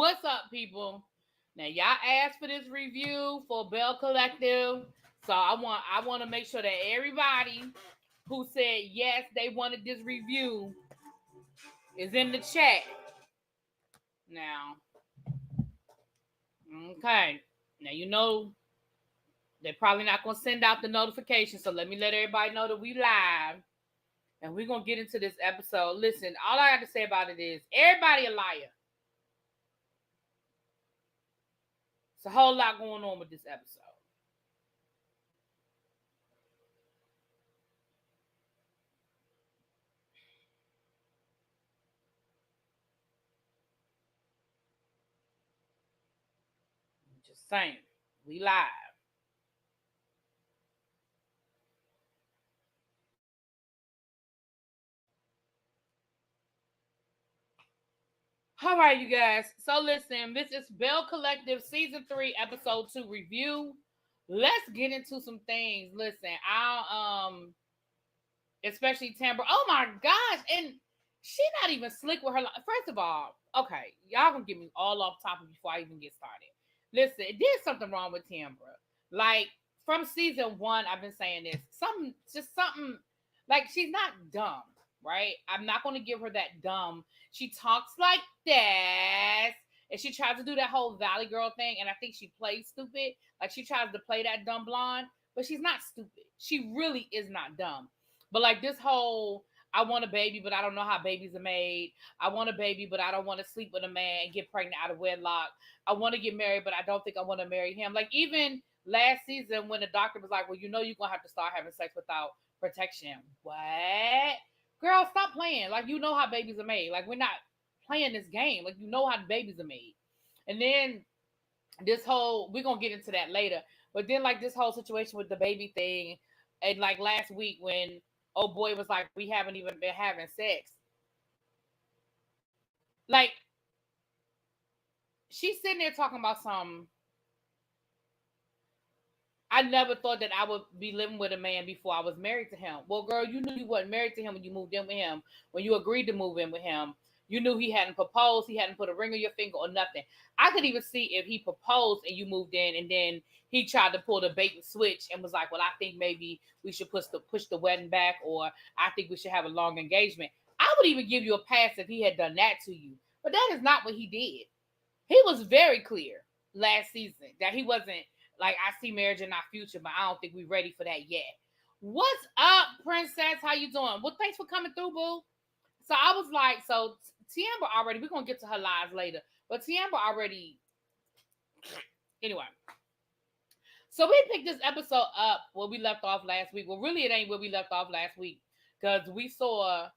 What's up, people? Now y'all asked for this review for Belle Collective, so I want to make sure that everybody who said yes they wanted this review is in the chat. Now, okay. Now you know they're probably not gonna send out the notification, so let me let everybody know that we live and we're gonna get into this episode. Listen, all I have to say about it is everybody a liar. It's a whole lot going on with this episode. Just saying, we live. All right, you guys. So listen, this is Belle Collective Season 3, Episode 2 review. Let's get into some things. Listen, especially Tamra. Oh my gosh, and she not even slick with her. First of all, okay, y'all gonna get me all off topic before I even get started. Listen, it did something wrong with Tamra. Like from season 1, I've been saying this. Something. Like she's not dumb, right? I'm not gonna give her that dumb. She talks like this. And she tries to do that whole Valley Girl thing, and I think she plays stupid. Like she tries to play that dumb blonde, but she's not stupid. She really is not dumb. But like this whole, I want a baby, but I don't know how babies are made. I want a baby, but I don't want to sleep with a man and get pregnant out of wedlock. I want to get married, but I don't think I want to marry him. Like even last season when the doctor was like, well, you know you're going to have to start having sex without protection. What? Girl, stop playing. Like you know how babies are made. Like we're not playing this game. Like you know how babies are made. And then this whole, we're going to get into that later. But then like this whole situation with the baby thing, and like last week when oh boy was like, we haven't even been having sex. Like, she's sitting there talking about some. I never thought that I would be living with a man before I was married to him. Well, girl, you knew you weren't married to him when you moved in with him. When you agreed to move in with him, you knew he hadn't proposed. He hadn't put a ring on your finger or nothing. I could even see if he proposed and you moved in and then he tried to pull the bait and switch and was like, well, I think maybe we should push the wedding back, or I think we should have a long engagement. I would even give you a pass if he had done that to you. But that is not what he did. He was very clear last season that he wasn't like, I see marriage in our future, but I don't think we're ready for that yet. What's up, princess? How you doing? Well, thanks for coming through, boo. So I was like, so Tiamba already, we're going to get to her lives later, but Tiamba already, anyway. So we picked this episode up where we left off last week. Well, really, it ain't where we left off last week because we saw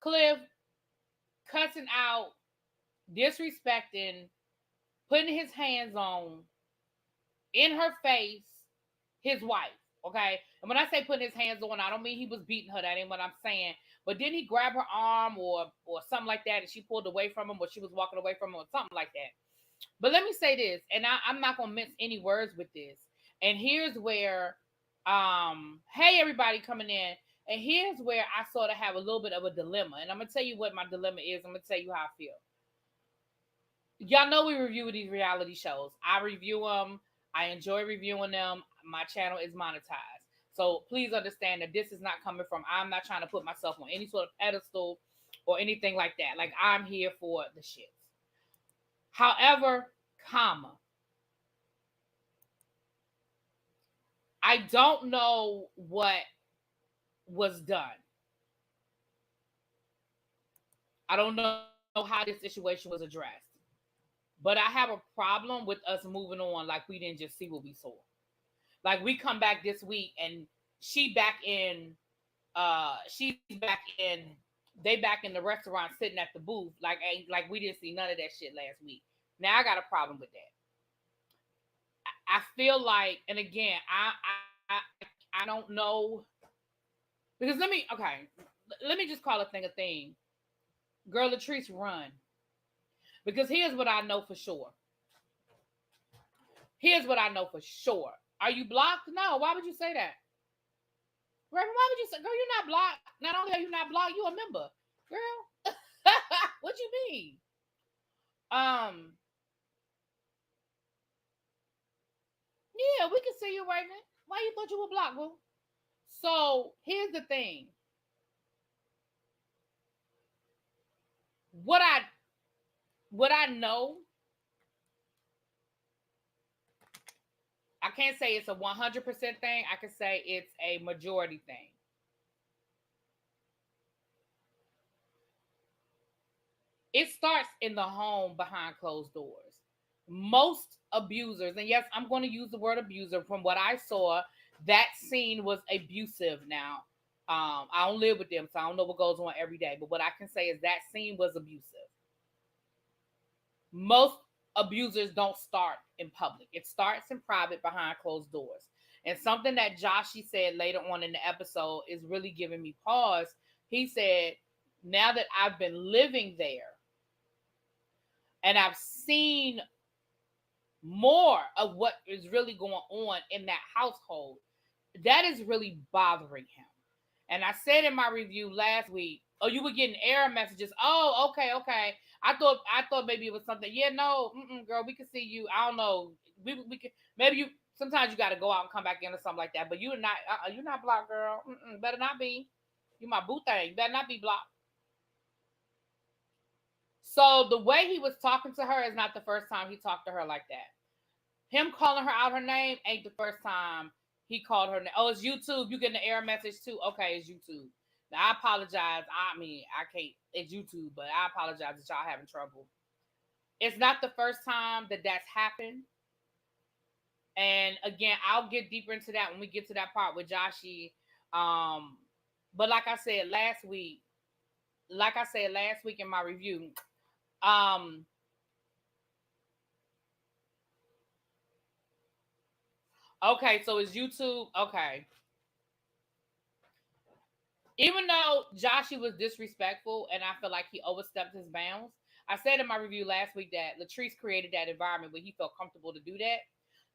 Cliff cussing out, disrespecting, putting his hands on, in her face, his wife. Okay. And when I say putting his hands on, I don't mean he was beating her. That ain't what I'm saying. But didn't he grab her arm or something like that, and she pulled away from him, or she was walking away from him, or something like that? But let me say this, and I'm not gonna mince any words with this. And here's where, hey everybody coming in, and here's where I sort of have a little bit of a dilemma. And I'm gonna tell you what my dilemma is. I'm gonna tell you how I feel. Y'all know we review these reality shows. I review them. I enjoy reviewing them. My channel is monetized. So please understand that this is not coming from, I'm not trying to put myself on any sort of pedestal or anything like that. Like I'm here for the shits. However, I don't know what was done. I don't know how this situation was addressed. But I have a problem with us moving on like we didn't just see what we saw. Like we come back this week and she's back in, they back in the restaurant sitting at the booth like we didn't see none of that shit last week. Now I got a problem with that. I feel like, and again, I don't know, because let me just call a thing a thing. Girl, Latrice, run. Because here's what I know for sure. Are you blocked? No. Why would you say that? Reverend, why would you say, girl, you're not blocked? Not only are you not blocked, you're a member. Girl, what you mean? Yeah, we can see you right now. Why you thought you were blocked, boo? So here's the thing. What I know, I can't say it's a 100% thing. I can say it's a majority thing. It starts in the home behind closed doors. Most abusers, and yes, I'm going to use the word abuser. From what I saw, that scene was abusive. Now, I don't live with them, so I don't know what goes on every day. But what I can say is that scene was abusive. Most abusers don't start in public. It starts in private behind closed doors. And something that Joshy said later on in the episode is really giving me pause. He said, now that I've been living there and I've seen more of what is really going on in that household, that is really bothering him. And I said in my review last week, oh, you were getting error messages. Oh, okay. I thought maybe it was something. Yeah, no, girl, we can see you. I don't know. We can, maybe you. Sometimes you got to go out and come back in or something like that. But you're not. You're not blocked, girl. Better not be. You my boo thing. Better not be blocked. So the way he was talking to her is not the first time he talked to her like that. Him calling her out her name ain't the first time he called her name. Oh, it's YouTube. You getting the error message too? Okay, it's YouTube. Now, I apologize. I mean, I can't. It's YouTube, but I apologize that y'all having trouble. It's not the first time that that's happened. And again, I'll get deeper into that when we get to that part with Joshy. But like I said last week in my review, okay, so it's YouTube. Okay. Even though Joshy was disrespectful and I feel like he overstepped his bounds, I said in my review last week that Latrice created that environment where he felt comfortable to do that.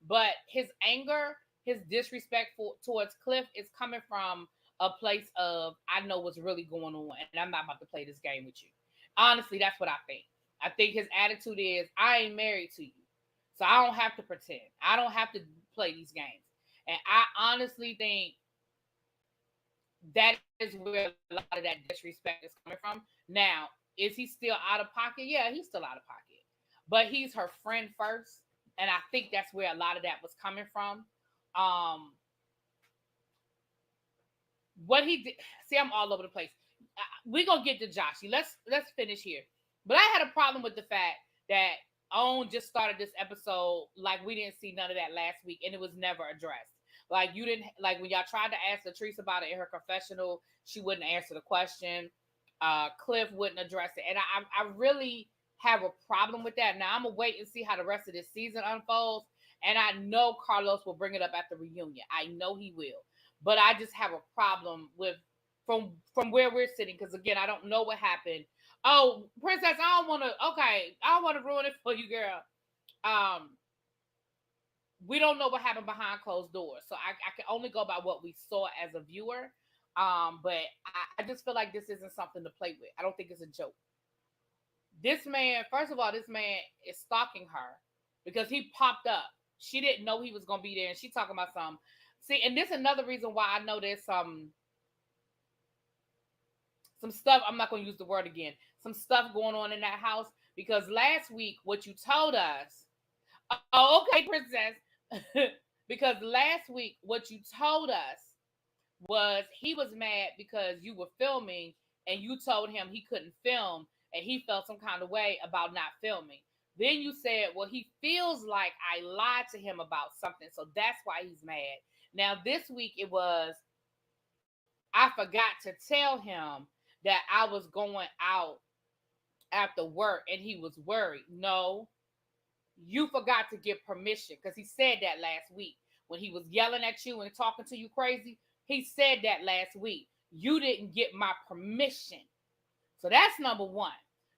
But his anger, his disrespect towards Cliff is coming from a place of, I know what's really going on and I'm not about to play this game with you. Honestly, that's what I think. I think his attitude is, I ain't married to you. So I don't have to pretend. I don't have to play these games. And I honestly think that is where a lot of that disrespect is coming from. Now, is he still out of pocket? Yeah, he's still out of pocket. But he's her friend first. And I think that's where a lot of that was coming from. What he did, see, I'm all over the place. We're gonna get to Joshy. Let's finish here. But I had a problem with the fact that Own just started this episode like we didn't see none of that last week, and it was never addressed. Like you didn't like when y'all tried to ask Latrice about it in her confessional, she wouldn't answer the question. Cliff wouldn't address it, and I really have a problem with that. Now I'm gonna wait and see how the rest of this season unfolds, and I know Carlos will bring it up at the reunion. I know he will, but I just have a problem with from where we're sitting because again I don't know what happened. Oh, Princess, I don't want to. Okay, I don't want to ruin it for you, girl. Um, we don't know what happened behind closed doors, so I can only go by what we saw as a viewer. But I just feel like this isn't something to play with. I don't think it's a joke. This man, first of all, this man is stalking her because he popped up. She didn't know he was gonna be there, and she talking about some. See, and this is another reason why I know there's some stuff. I'm not gonna use the word again. Some stuff going on in that house because last week what you told us. Oh, okay, Princess. Because last week what you told us was he was mad because you were filming and you told him he couldn't film and he felt some kind of way about not filming. Then you said, well, he feels like I lied to him about something, so that's why he's mad. Now, this week it was, I forgot to tell him that I was going out after work and he was worried. No, you forgot to give permission because he said that last week when he was yelling at you and talking to you crazy. He said that last week. You didn't get my permission. So that's number one.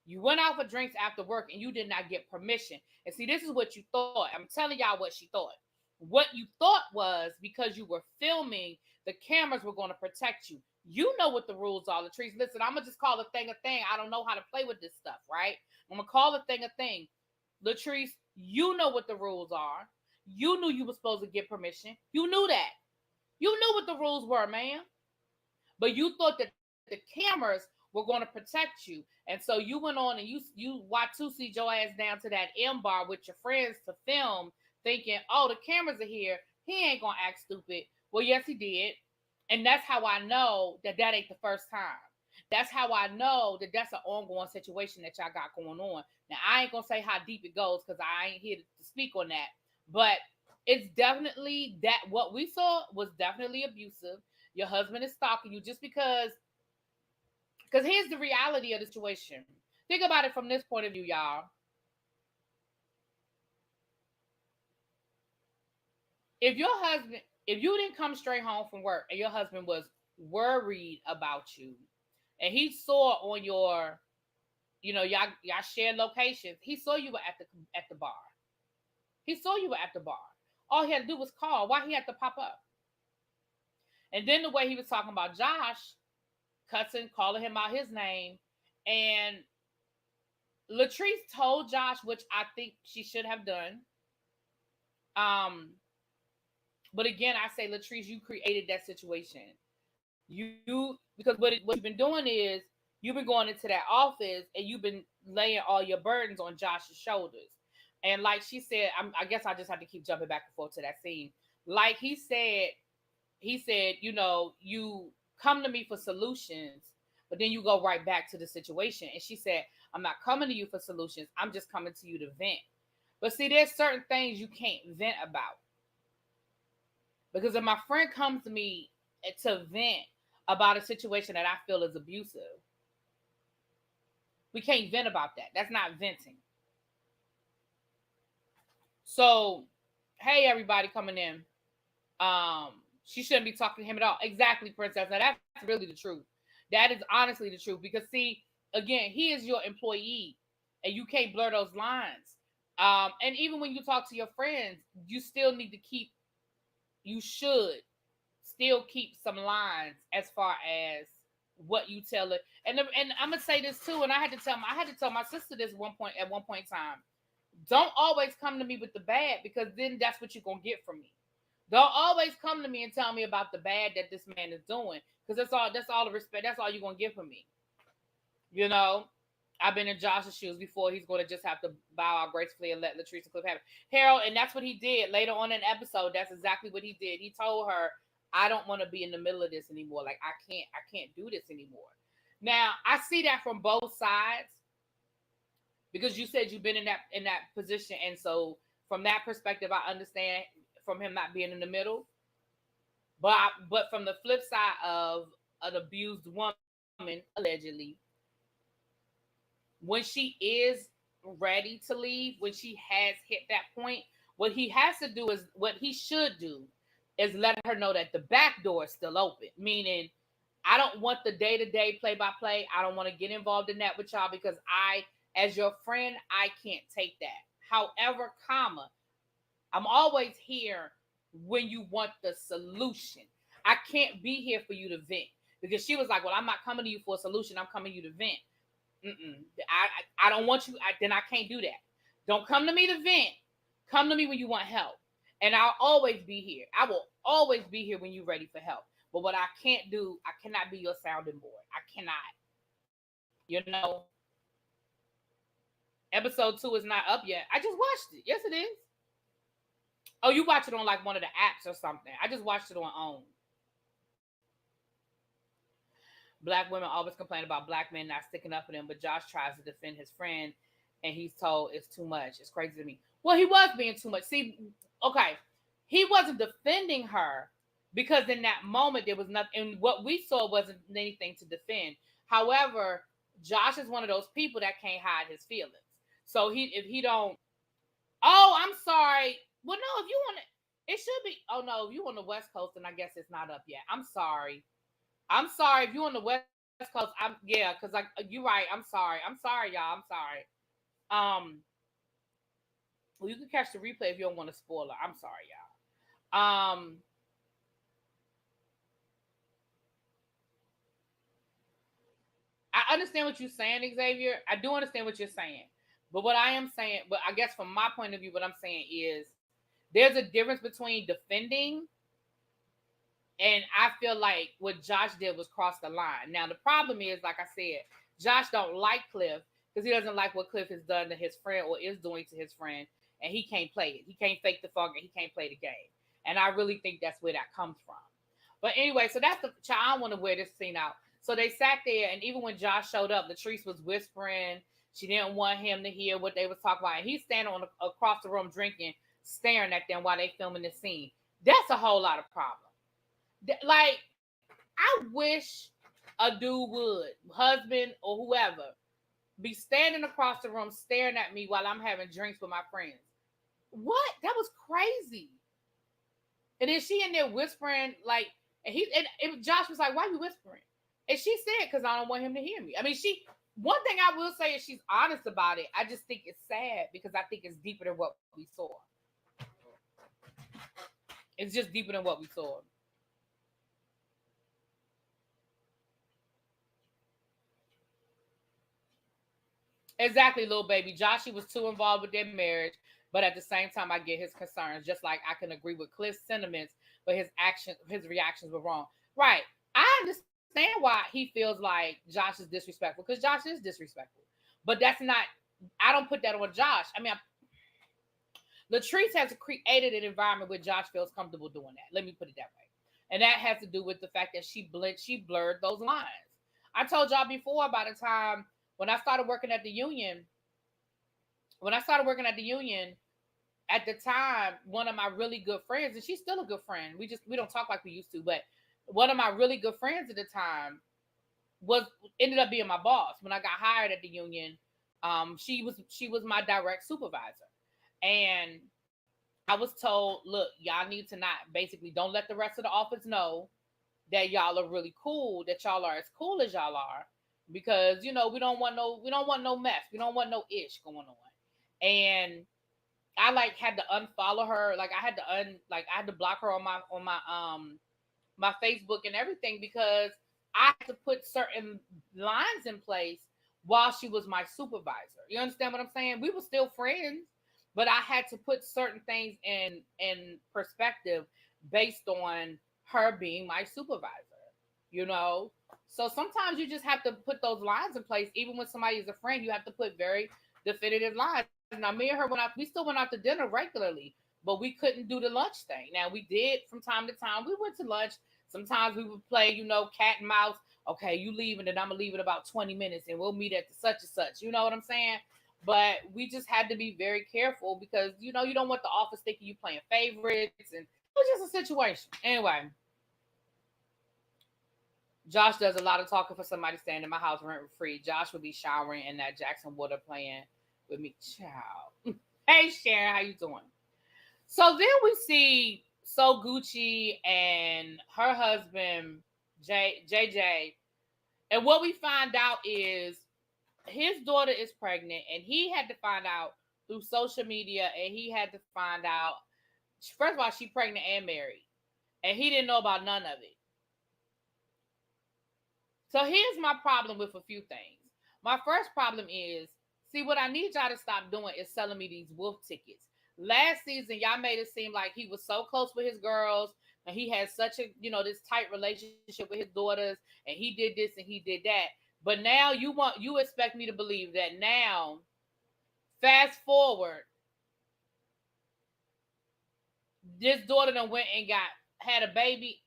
You went out for drinks after work and you did not get permission. And see, this is what you thought. I'm telling y'all what she thought. What you thought was because you were filming, the cameras were going to protect you. You know what the rules are, Latrice. Listen, I'm gonna just call a thing a thing. I don't know how to play with this stuff, right? I'm gonna call a thing a thing. Latrice, you know what the rules are. You knew you were supposed to get permission. You knew that. You knew what the rules were, man. But you thought that the cameras were going to protect you. And so you went on and you Watusi'd your ass down to that M bar with your friends to film, thinking, oh, the cameras are here. He ain't going to act stupid. Well, yes, he did. And that's how I know that ain't the first time. That's how I know that that's an ongoing situation that y'all got going on. Now, I ain't going to say how deep it goes because I ain't here to speak on that. But it's definitely that what we saw was definitely abusive. Your husband is stalking you just because here's the reality of the situation. Think about it from this point of view, y'all. If you didn't come straight home from work and your husband was worried about you and he saw on your, y'all shared locations, he saw you were at the bar. He saw you were at the bar. All he had to do was call. Why he had to pop up? And then the way he was talking about Josh, cussing, calling him out his name, and Latrice told Josh, which I think she should have done. But again, I say, Latrice, you created that situation. Because what you've been doing is you've been going into that office and you've been laying all your burdens on Josh's shoulders. And like she said, I guess I just have to keep jumping back and forth to that scene. Like he said, you come to me for solutions, but then you go right back to the situation. And she said, I'm not coming to you for solutions. I'm just coming to you to vent. But see, there's certain things you can't vent about. Because if my friend comes to me to vent about a situation that I feel is abusive, we can't vent about that. That's not venting. So, hey, everybody coming in. She shouldn't be talking to him at all. Exactly, Princess. Now, that's really the truth. That is honestly the truth. Because, see, again, he is your employee, and you can't blur those lines. And even when you talk to your friends, you still need to you should still keep some lines as far as what you tell it. And I'm gonna say this too. And I had to tell my sister this at one point in time. Don't always come to me with the bad, because then that's what you're gonna get from me. Don't always come to me and tell me about the bad that this man is doing, because that's all the respect. That's all you're gonna get from me. I've been in Josh's shoes before. He's going to just have to bow out gracefully and let Latrice and Cliff have it. Harold, and that's what he did later on in the episode. That's exactly what he did. He told her, I don't want to be in the middle of this anymore. Like, I can't do this anymore. Now, I see that from both sides, because you said you've been in that position. And so from that perspective, I understand from him not being in the middle. But from the flip side of an abused woman, allegedly, when she is ready to leave, when she has hit that point, what he should do is let her know that the back door is still open. Meaning, I don't want the day-to-day play-by-play. I don't want to get involved in that with y'all, because as your friend, I can't take that. However, I'm always here when you want the solution. I can't be here for you to vent. Because she was like, well, I'm not coming to you for a solution. I'm coming to you to vent. I don't want you. Then I can't do that. Don't come to me to vent. Come to me when you want help. And I'll always be here. I will always be here when you're ready for help. But what I can't do, I cannot be your sounding board. I cannot. Episode 2 is not up yet. I just watched it. Yes, it is. Oh, you watch it on like one of the apps or something. I just watched it on OWN. Black women always complain about black men not sticking up for them, but Josh tries to defend his friend, and he's told it's too much. It's crazy to me. Well, he was being too much. See, okay, he wasn't defending her, because in that moment there was nothing, and what we saw wasn't anything to defend. However, Josh is one of those people that can't hide his feelings. So if he don't, oh, I'm sorry. Well, no, if you want it should be. Oh no, if you on the West Coast, then I guess it's not up yet. I'm sorry. If you're on the West Coast, because you're right. I'm sorry, y'all. I'm sorry. Well, you can catch the replay if you don't want to spoil it. I'm sorry, y'all. I understand what you're saying, Xavier. I do understand what you're saying. But what I am saying, but I guess from my point of view, what I'm saying is there's a difference between defending, and I feel like what Josh did was cross the line. Now the problem is, like I said, Josh don't like Cliff because he doesn't like what Cliff has done to his friend or is doing to his friend, and he can't play it. He can't fake the funk, and he can't play the game. And I really think that's where that comes from. But anyway, so that's the child. I want to wear this scene out. So they sat there, and even when Josh showed up, Latrice was whispering. She didn't want him to hear what they was talking about. And he's standing across the room drinking, staring at them while they filming the scene. That's a whole lot of problem. Like, I wish a dude would, husband or whoever, be standing across the room staring at me while I'm having drinks with my friends. What? That was crazy. And then she in there whispering, like, and Josh was like, "Why you whispering?" And she said, "Because I don't want him to hear me." I mean, one thing I will say is she's honest about it. I just think it's sad because I think it's deeper than what we saw. It's just deeper than what we saw. Exactly, little baby. Joshy was too involved with their marriage, but at the same time, I get his concerns. Just like I can agree with Cliff's sentiments, but his reactions were wrong. Right. I understand why he feels like Josh is disrespectful, because Josh is disrespectful. But that's not. I don't put that on Josh. I mean, Latrice has created an environment where Josh feels comfortable doing that. Let me put it that way. And that has to do with the fact that she blurred those lines. I told y'all before, by the time when I started working at the union, at the time, one of my really good friends, and she's still a good friend. We don't talk like we used to, but one of my really good friends at the time ended up being my boss. When I got hired at the union, she was my direct supervisor. And I was told, look, y'all need to not, basically, don't let the rest of the office know that y'all are really cool, that y'all are as cool as y'all are, because we don't want no mess, we don't want no ish going on. And I had to unfollow her, I had to block her on my Facebook and everything, because I had to put certain lines in place while she was my supervisor. You understand what I'm saying? We were still friends, but I had to put certain things in perspective based on her being my supervisor. So sometimes you just have to put those lines in place. Even when somebody is a friend, you have to put very definitive lines. Now, me and her we still went out to dinner regularly, but we couldn't do the lunch thing. Now, we did from time to time. We went to lunch. Sometimes we would play, cat and mouse. Okay, you leaving, and I'm gonna leave in about 20 minutes, and we'll meet at the such and such. You know what I'm saying? But we just had to be very careful, because you don't want the office thinking you playing favorites, and it was just a situation. Anyway, Josh does a lot of talking for somebody staying in my house rent free. Josh would be showering in that Jackson water playing with me. Ciao. Hey Sharon, how you doing? So then we see So Gucci and her husband JJ, and what we find out is his daughter is pregnant, and he had to find out through social media, and he had to find out, first of all, she's pregnant and married, and he didn't know about none of it. So here's my problem with a few things. My first problem is, see, what I need y'all to stop doing is selling me these wolf tickets. Last season, y'all made it seem like he was so close with his girls, and he had such a, this tight relationship with his daughters, and he did this and he did that. But now you expect me to believe that now, fast forward, this daughter done went and had a baby,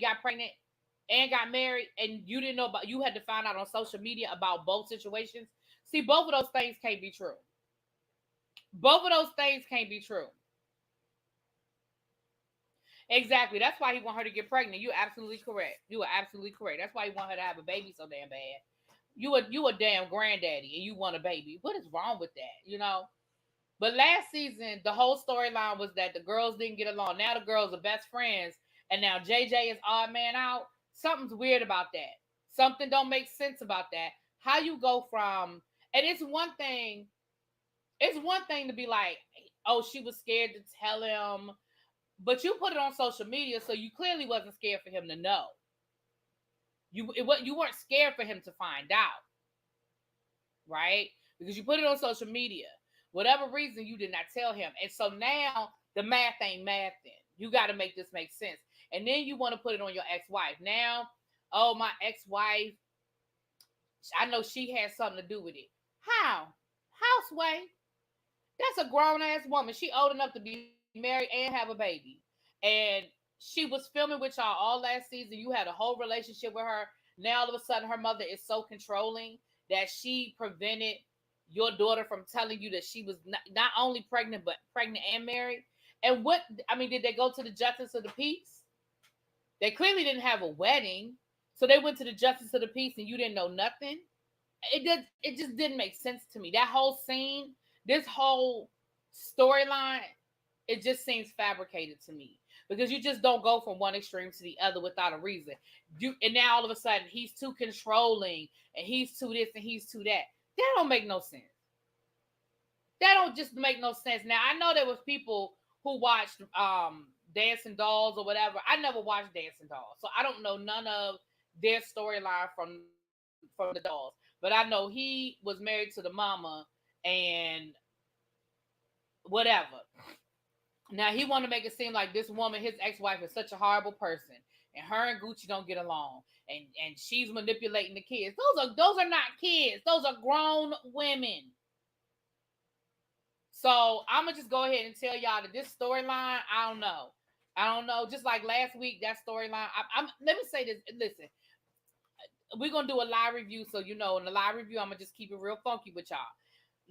got pregnant and got married, and you didn't know you had to find out on social media about both situations. See, both of those things can't be true. Both of those things can't be true. Exactly. That's why he want her to get pregnant. You're absolutely correct. You are absolutely correct. That's why he want her to have a baby so damn bad. You a damn granddaddy and you want a baby. What is wrong with that? But last season, the whole storyline was that the girls didn't get along. Now the girls are best friends, and now JJ is odd man out. Something's weird about that. Something don't make sense about that. How you go from, and it's one thing to be like, oh, she was scared to tell him, but you put it on social media, so you clearly wasn't scared for him to know. You weren't scared for him to find out, right? Because you put it on social media. Whatever reason, you did not tell him. And so now the math ain't math then. You got to make this make sense. And then you want to put it on your ex-wife. Now, oh, my ex-wife, I know she had something to do with it. How? Houseway. That's a grown-ass woman. She old enough to be married and have a baby. And she was filming with y'all all last season. You had a whole relationship with her. Now, all of a sudden, her mother is so controlling that she prevented your daughter from telling you that she was not only pregnant, but pregnant and married. And what, I mean, did they go to the justice of the peace? They clearly didn't have a wedding. So they went to the justice of the peace and you didn't know nothing. It just didn't make sense to me. That whole scene, this whole storyline, it just seems fabricated to me. Because you just don't go from one extreme to the other without a reason. And now all of a sudden he's too controlling and he's too this and he's too that. That don't make no sense. That don't just make no sense. Now I know there was people who watched Dancing Dolls or whatever. I never watched Dancing Dolls, so I don't know none of their storyline from the dolls. But I know he was married to the mama and whatever. Now he want to make it seem like this woman, his ex-wife, is such a horrible person, and her and Gucci don't get along, and she's manipulating the kids. Those are not kids. Those are grown women. So I'm gonna just go ahead and tell y'all that this storyline, I don't know. Just like last week, that storyline. Let me say this. Listen, we're gonna do a live review, so in the live review, I'm gonna just keep it real funky with y'all.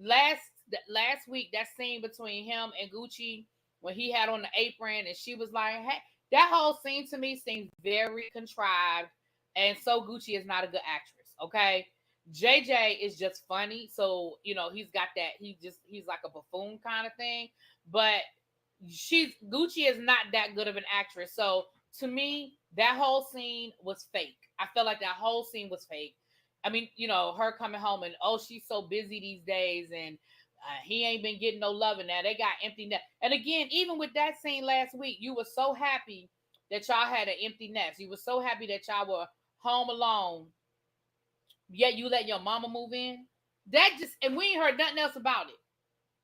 Last week, that scene between him and Gucci when he had on the apron and she was like, "Hey," that whole scene to me seems very contrived, and so Gucci is not a good actress. Okay. JJ is just funny, so he's got that. He's like a buffoon kind of thing, but Gucci is not that good of an actress. So to me, that whole scene was fake. I felt like that whole scene was fake. I mean, her coming home and she's so busy these days, and he ain't been getting no loving. Now they got empty nest. And again, even with that scene last week, you were so happy that y'all had an empty nest. You were so happy that y'all were home alone. Yet you let your mama move in. And we ain't heard nothing else about it.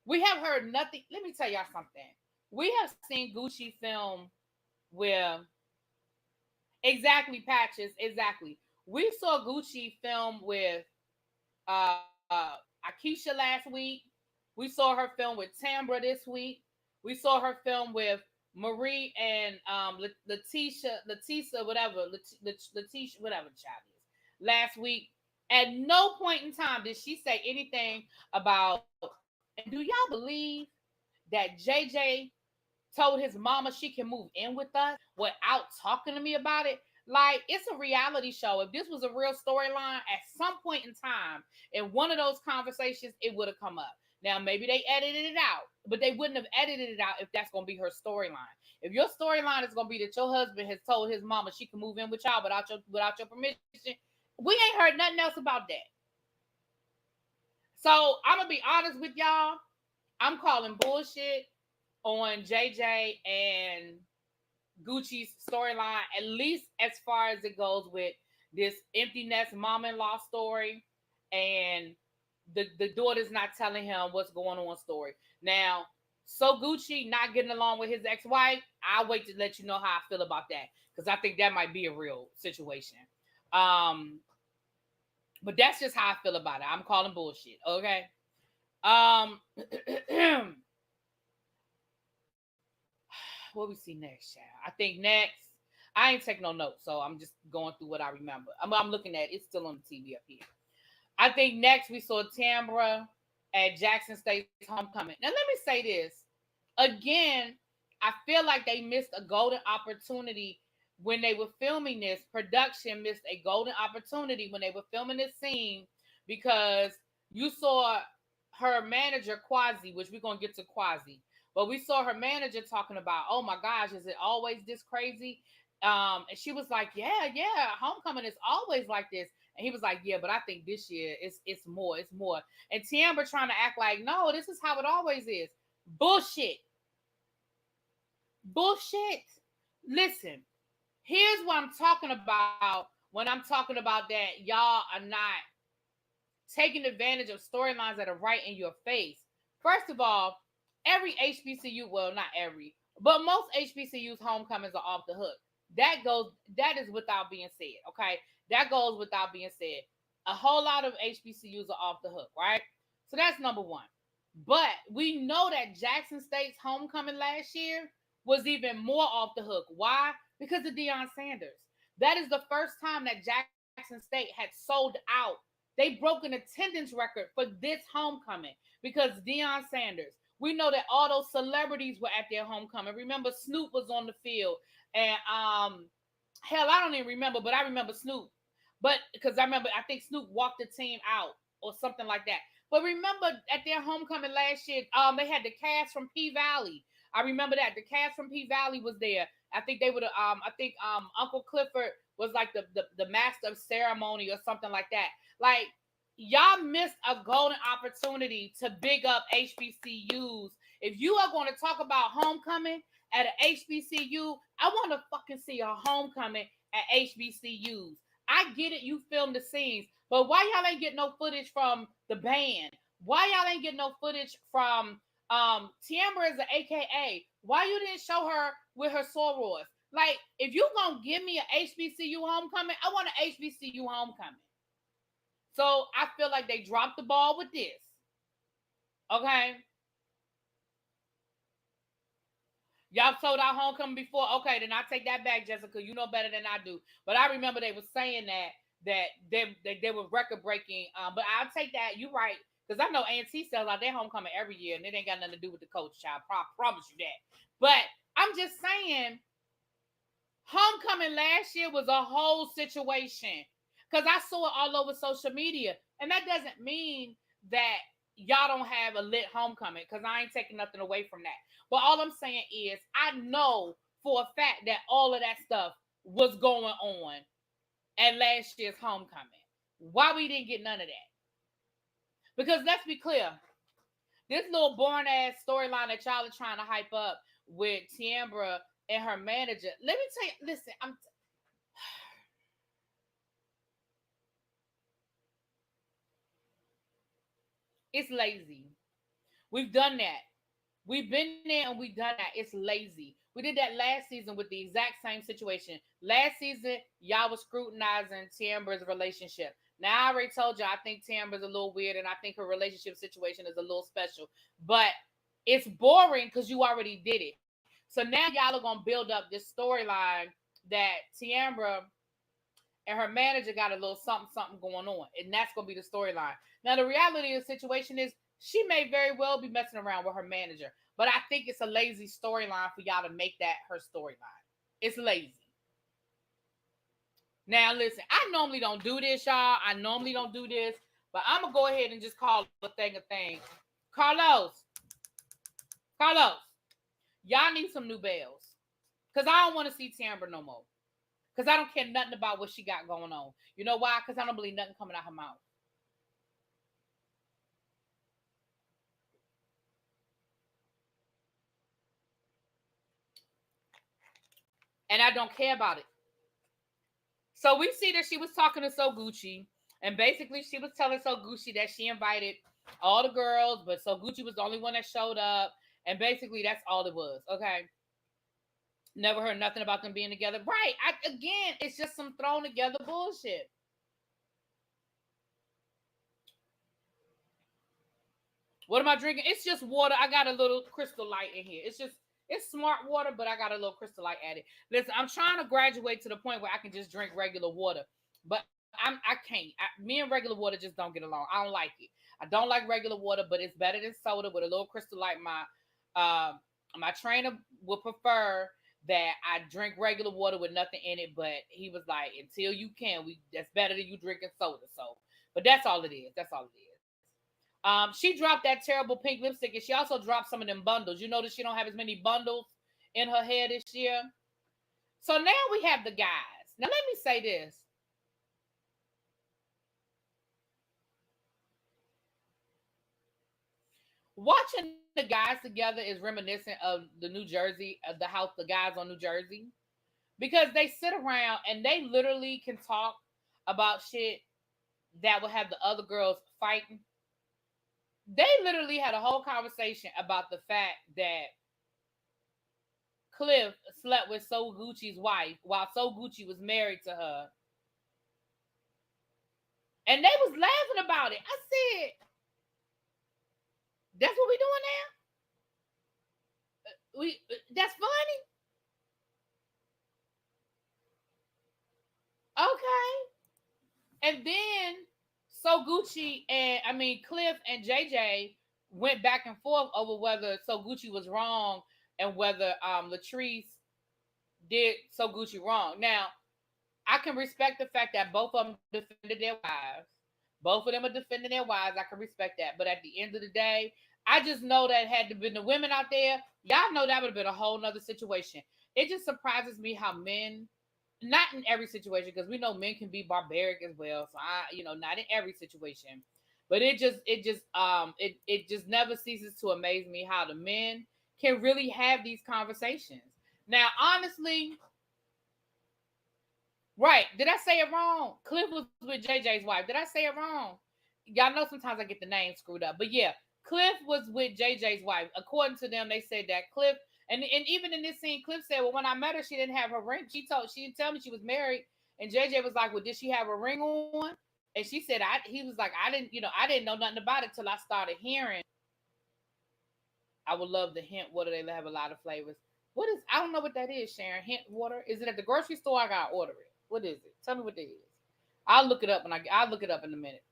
We have heard nothing. Let me tell y'all something. We have seen Gucci film where exactly Patches, exactly. We saw Gucci film with Akeisha last week. We saw her film with Tambra this week. We saw her film with Marie and Letitia, whatever, Letitia, whatever the child is, last week. At no point in time did she say anything about, and do y'all believe that JJ told his mama she can move in with us without talking to me about it? Like, it's a reality show. If this was a real storyline, at some point in time, in one of those conversations, it would have come up. Now, maybe they edited it out, but they wouldn't have edited it out if that's going to be her storyline. If your storyline is going to be that your husband has told his mama she can move in with y'all without your permission, we ain't heard nothing else about that. So I'm gonna be honest with y'all. I'm calling bullshit on JJ and Gucci's storyline, at least as far as it goes with this empty nest mom-in-law story and the daughter's not telling him what's going on story. Now, so Gucci not getting along with his ex-wife, I'll wait to let you know how I feel about that, because I think that might be a real situation. But that's just how I feel about it. I'm calling bullshit. Okay. What we see next, child? I think next, I ain't take no notes, so I'm just going through what I remember. I'm looking at it. It's still on the TV up here. I think next we saw Tambra at Jackson State's homecoming. Now let me say this again. I feel like they missed a golden opportunity when they were filming this. Production missed a golden opportunity when they were filming this scene, because you saw her manager Quasi, which we're gonna get to Quasi, but we saw her manager talking about, oh my gosh, is it always this crazy? And she was like, yeah, homecoming is always like this. And he was like, yeah, but I think this year it's more. And Tiambra trying to act like, no, this is how it always is. Bullshit. Listen, here's what I'm talking about when I'm talking about that, y'all are not taking advantage of storylines that are right in your face. First of all, every HBCU, well, not every, but most HBCUs homecomings are off the hook. That is without being said, okay? That goes without being said. A whole lot of HBCUs are off the hook, right? So that's number one. But we know that Jackson State's homecoming last year was even more off the hook. Why? Because of Deion Sanders. That is the first time that Jackson State had sold out. They broke an attendance record for this homecoming because Deion Sanders. We know that all those celebrities were at their homecoming. Remember, Snoop was on the field, and hell, I don't even remember, but I remember Snoop. But because I think Snoop walked the team out or something like that. But remember, at their homecoming last year, they had the cast from P Valley. I remember that the cast from P Valley was there. I think they would. I think Uncle Clifford was like the master of ceremony or something like that. Like, y'all missed a golden opportunity to big up HBCUs. If you are going to talk about homecoming at an HBCU, I want to fucking see a homecoming at HBCUs. I get it, you filmed the scenes, but why y'all ain't get no footage from the band? Why y'all ain't get no footage from Tiambra is an AKA? Why you didn't show her with her sorors? Like, if you gonna give me an HBCU homecoming, I want an HBCU homecoming. So I feel like they dropped the ball with this. Okay. Y'all sold out homecoming before. Okay, then I take that back, Jessica. You know better than I do. But I remember they were saying that they were record breaking. But I'll take that. You right. Because I know A&T sells out their homecoming every year, and it ain't got nothing to do with the coach, child. Promise you that. But I'm just saying, homecoming last year was a whole situation. Because I saw it all over social media. And that doesn't mean that y'all don't have a lit homecoming, because I ain't taking nothing away from that. But all I'm saying is, I know for a fact that all of that stuff was going on at last year's homecoming. Why we didn't get none of that? Because let's be clear, this little boring ass storyline that y'all are trying to hype up with Tiambra and her manager. Let me tell you, listen, it's lazy. We've done that. We've been there and we've done that. It's lazy. We did that last season with the exact same situation. Last season, y'all was scrutinizing Tiambra's relationship. Now, I already told you, I think Tiambra's a little weird, and I think her relationship situation is a little special. But it's boring because you already did it. So now y'all are going to build up this storyline that Tiambra and her manager got a little something going on. And that's going to be the storyline. Now, the reality of the situation is she may very well be messing around with her manager. But I think it's a lazy storyline for y'all to make that her storyline. It's lazy. Now, listen, I normally don't do this, y'all. I normally don't do this. But I'm going to go ahead and just call a thing a thing. Carlos, y'all need some new bells. Because I don't want to see Tiambra no more. Because I don't care nothing about what she got going on. You know why? Because I don't believe nothing coming out her mouth. And I don't care about it. So we see that she was talking to So Gucci. And basically she was telling So Gucci that she invited all the girls, but So Gucci was the only one that showed up. And basically that's all it was. Okay. Never heard nothing about them being together. Right. Again, it's just some thrown together bullshit. What am I drinking? It's just water. I got a little Crystal Light in here. It's smart water, but I got a little Crystal Light added. Listen, I'm trying to graduate to the point where I can just drink regular water, but I can't. Me and regular water just don't get along. I don't like it. I don't like regular water, but it's better than soda with a little Crystal Light. My trainer would prefer that I drink regular water with nothing in it, but he was like, until you can, that's better than you drinking soda. So, but that's all it is. That's all it is. She dropped that terrible pink lipstick, and she also dropped some of them bundles. You notice she don't have as many bundles in her hair this year. So now we have the guys. Now let me say this. Watching the guys together is reminiscent of the New Jersey, of the house, the guys on New Jersey. because they sit around and they literally can talk about shit that would have the other girls fighting. They literally had a whole conversation about the fact that Cliff slept with So Gucci's wife while So Gucci was married to her. And they was laughing about it. I said, that's what we doing now? That's funny. Okay. And then So Gucci Cliff and JJ went back and forth over whether So Gucci was wrong and whether Latrice did So Gucci wrong. Now, I can respect the fact that both of them defended their wives. Both of them are defending their wives. I can respect that. But at the end of the day, I just know that had to been the women out there, y'all know that would have been a whole nother situation. It just surprises me how men, not in every situation, because we know men can be barbaric as well. So not in every situation. But it just never ceases to amaze me how the men can really have these conversations. Now, honestly, right. Did I say it wrong? Cliff was with JJ's wife. Did I say it wrong? Y'all know sometimes I get the name screwed up. But yeah, Cliff was with JJ's wife. According to them, they said that Cliff, and even in this scene, Cliff said, well, when I met her, she didn't have her ring. She didn't tell me she was married. And JJ was like, well, did she have a ring on? And she said, he was like, I didn't know nothing about it till I started hearing. I would love the hint water. They have a lot of flavors. I don't know what that is, Sharon. Hint water? Is it at the grocery store? I gotta order it. What is it? Tell me what that is. I'll look it up I'll look it up in a minute.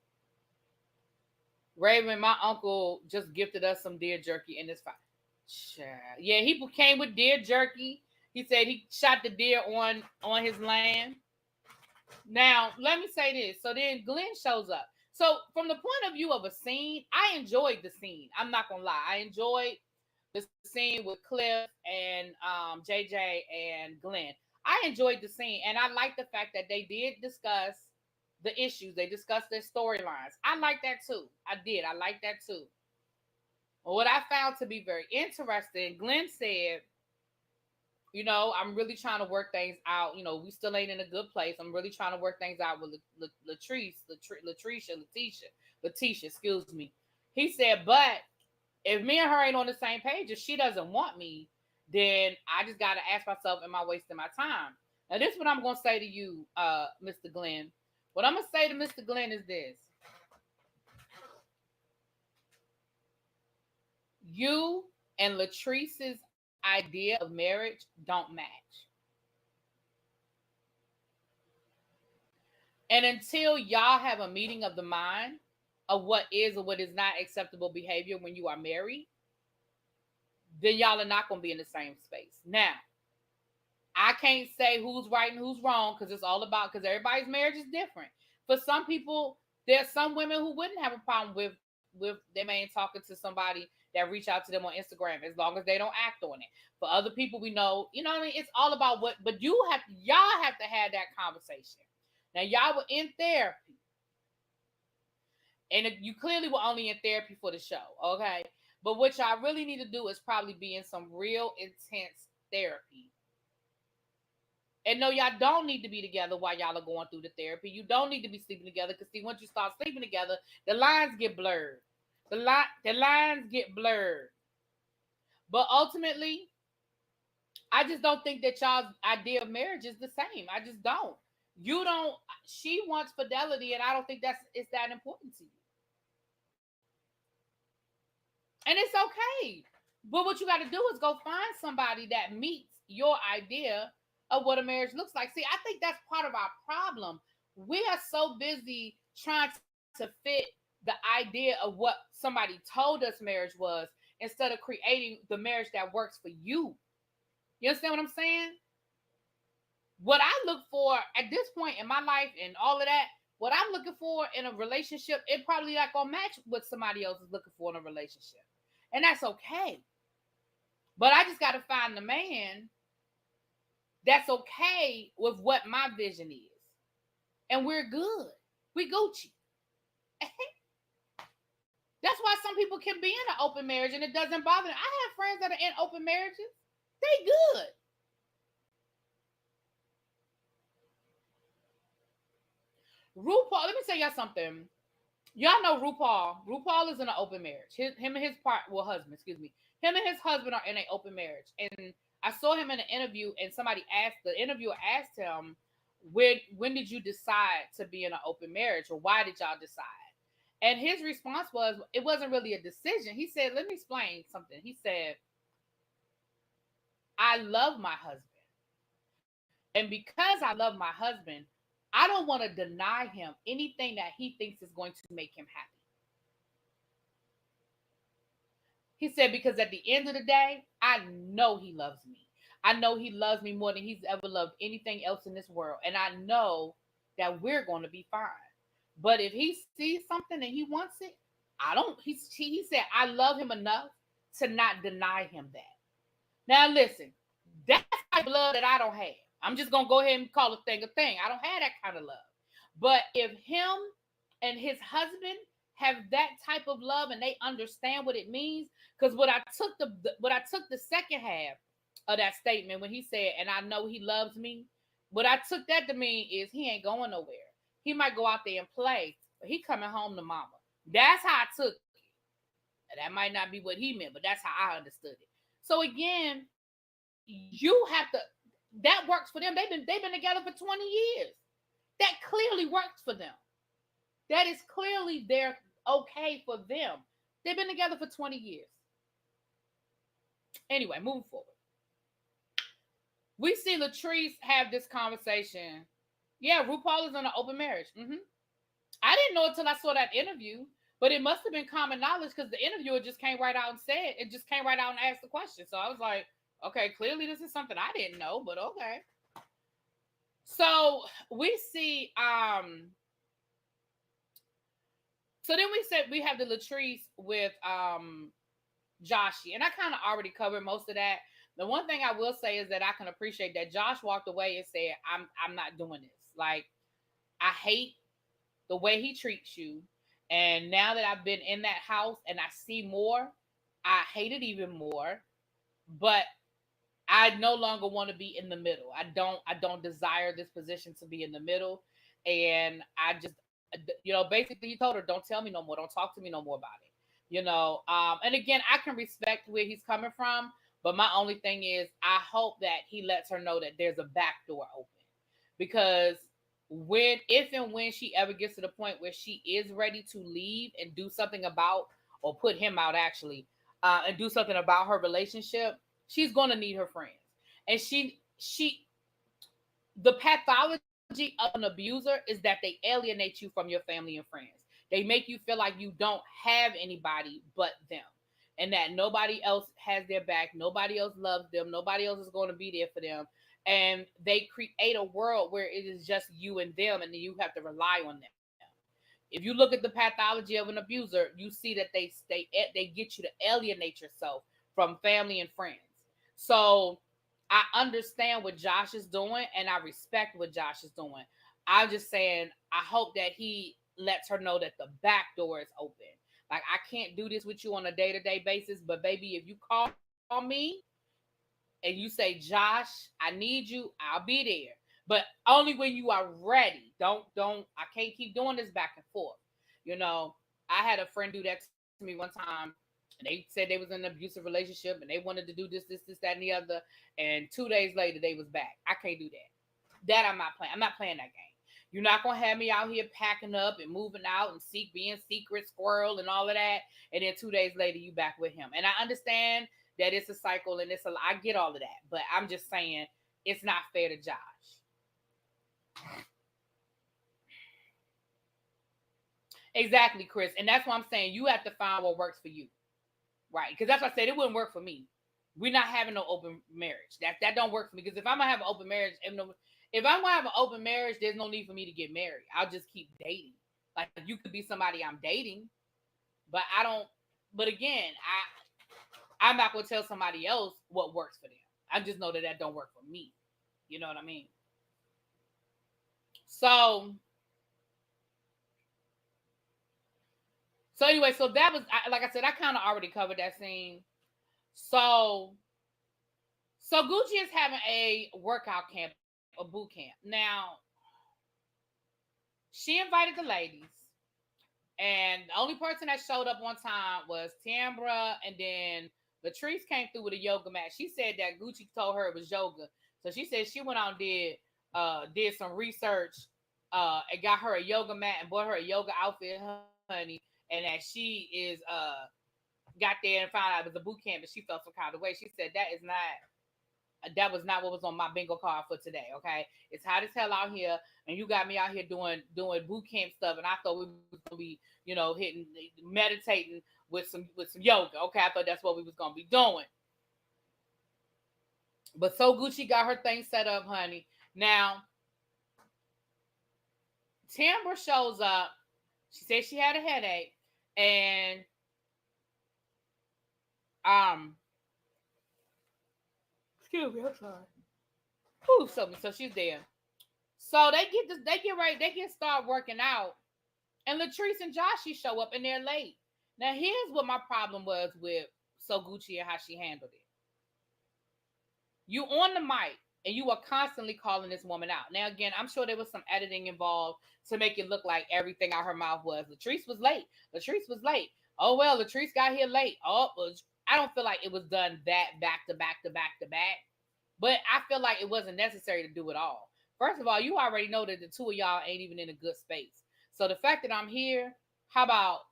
Raven, my uncle just gifted us some deer jerky in this fire. Yeah, he came with deer jerky. He said he shot the deer on his land. Now, let me say this. So then Glenn shows up. So from the point of view of a scene, I enjoyed the scene. I'm not gonna lie. I enjoyed the scene with Cliff and JJ and Glenn. I enjoyed the scene, and I like the fact that they did discuss the issues. They discussed their storylines. I like that too. I did. I like that too. But what I found to be very interesting, Glenn said, I'm really trying to work things out. We still ain't in a good place. I'm really trying to work things out with Letitia, excuse me. He said, but if me and her ain't on the same page, if she doesn't want me, then I just got to ask myself, am I wasting my time? Now, this is what I'm going to say to you, Mr. Glenn. What I'm going to say to Mr. Glenn is this. You and Latrice's idea of marriage don't match. And until y'all have a meeting of the mind of what is or what is not acceptable behavior when you are married, then y'all are not going to be in the same space. Now, I can't say who's right and who's wrong because everybody's marriage is different. For some people, there's some women who wouldn't have a problem with their man talking to somebody that reach out to them on Instagram as long as they don't act on it. For other people, we know, what I mean? It's all about but y'all have to have that conversation. Now, y'all were in therapy. And you clearly were only in therapy for the show, okay? But what y'all really need to do is probably be in some real intense therapy. And no, y'all don't need to be together while y'all are going through the therapy. You don't need to be sleeping together because, see, once you start sleeping together, the lines get blurred. The lines get blurred. But ultimately, I just don't think that y'all's idea of marriage is the same. I just don't. You don't. She wants fidelity, and I don't think it's that important to you. And it's okay. But what you got to do is go find somebody that meets your idea of what a marriage looks like. See, I think that's part of our problem. We are so busy trying to fit the idea of what somebody told us marriage was instead of creating the marriage that works for you. You understand what I'm saying? What I look for at this point in my life and all of that, what I'm looking for in a relationship, it probably not gonna match what somebody else is looking for in a relationship. And that's okay. But I just got to find the man that's okay with what my vision is. And we're good. We Gucci. That's why some people can be in an open marriage and it doesn't bother them. I have friends that are in open marriages. They good. RuPaul, let me tell y'all something. Y'all know RuPaul. RuPaul is in an open marriage. Him and his husband, excuse me. Him and his husband are in an open marriage. And I saw him in an interview, and the interviewer asked him, when did you decide to be in an open marriage, or why did y'all decide? And his response was, it wasn't really a decision. He said, let me explain something. He said, I love my husband. And because I love my husband, I don't want to deny him anything that he thinks is going to make him happy. He said, because at the end of the day, I know he loves me. I know he loves me more than he's ever loved anything else in this world. And I know that we're going to be fine. But if he sees something and he wants it, he said, I love him enough to not deny him that. Now, listen, that's my blood that I don't have. I'm just going to go ahead and call a thing a thing. I don't have that kind of love. But if him and his husband have that type of love and they understand what it means, because what I took the second half of that statement when he said, and I know he loves me, what I took that to mean is he ain't going nowhere. He might go out there and play, but he coming home to mama. That's how I took it. That might not be what he meant, but that's how I understood it. So again, you have to, that works for them. They've been together for 20 years. That clearly works for them. That is clearly they're okay for them. They've been together for 20 years. Anyway, moving forward. We see Latrice have this conversation. Yeah, RuPaul is in an open marriage. I didn't know until I saw that interview, but it must have been common knowledge because the interviewer just came right out and said, it just came right out and asked the question. So I was like, okay, clearly this is something I didn't know, but okay. So we see, so then we said we have the Latrice with Joshy, and I kind of already covered most of that. The one thing I will say is that I can appreciate that Josh walked away and said, I'm not doing this. Like, I hate the way he treats you. And now that I've been in that house and I see more, I hate it even more. But I no longer want to be in the middle. I don't desire this position to be in the middle. And I just, basically he told her, don't tell me no more. Don't talk to me no more about it. And again, I can respect where he's coming from. But my only thing is, I hope that he lets her know that there's a back door open. Because if and when she ever gets to the point where she is ready to leave and do something about, or put him out actually, and do something about her relationship, she's going to need her friends. And the pathology of an abuser is that they alienate you from your family and friends. They make you feel like you don't have anybody but them. And that nobody else has their back. Nobody else loves them. Nobody else is going to be there for them. And they create a world where it is just you and them, and then you have to rely on them. If you look at the pathology of an abuser, you see that they get you to alienate yourself from family and friends. So I understand what Josh is doing, and I respect what Josh is doing. I'm just saying, I hope that he lets her know that the back door is open. Like, I can't do this with you on a day-to-day basis, but baby, if you call me and you say, Josh, I need you, I'll be there. But only when you are ready. Don't, I can't keep doing this back and forth. I had a friend do that to me one time. And they said they was in an abusive relationship and they wanted to do this, that, and the other. And 2 days later, they was back. I can't do that. That I'm not playing. I'm not playing that game. You're not going to have me out here packing up and moving out and being secret squirrel and all of that. And then 2 days later, you back with him. And I understand that it's a cycle and I get all of that. But I'm just saying, it's not fair to Josh. Exactly, Chris. And that's why I'm saying you have to find what works for you. Right. Because that's what I said. It wouldn't work for me. We're not having no open marriage. That don't work for me. Because if I'm going to have an open marriage, if I'm going to have an open marriage, there's no need for me to get married. I'll just keep dating. Like, you could be somebody I'm dating, but I don't. But again, I'm not going to tell somebody else what works for them. I just know that don't work for me. You know what I mean? So anyway, so that was, like I said, I kind of already covered that scene. So Gucci is having a workout camp, a boot camp. Now, She invited the ladies. And the only person that showed up on time was Tambra, and then Latrice came through with a yoga mat. She said that Gucci told her it was yoga. So she said she went out and did some research and got her a yoga mat and bought her a yoga outfit, honey, and that she is got there and found out it was a boot camp and she felt some kind of way. She said that was not what was on my bingo card for today. Okay, it's hot as hell out here, and you got me out here doing boot camp stuff, and I thought we was gonna be, hitting, meditating with some yoga. Okay, I thought that's what we was gonna be doing. But so Gucci got her thing set up, honey. Now, Tambra shows up. She said she had a headache, and excuse me, I'm sorry. Ooh, so she's there. So they get start working out, and Latrice and Joshy show up and they're late. Now here's what my problem was with So Gucci and how she handled it. You on the mic and you are constantly calling this woman out. Now again, I'm sure there was some editing involved to make it look like everything out her mouth was Latrice was late. Latrice was late. Oh well, Latrice got here late. I don't feel like it was done that back to back to back to back. But I feel like it wasn't necessary to do it all. First of all, you already know that the two of y'all ain't even in a good space. So the fact that I'm here, how about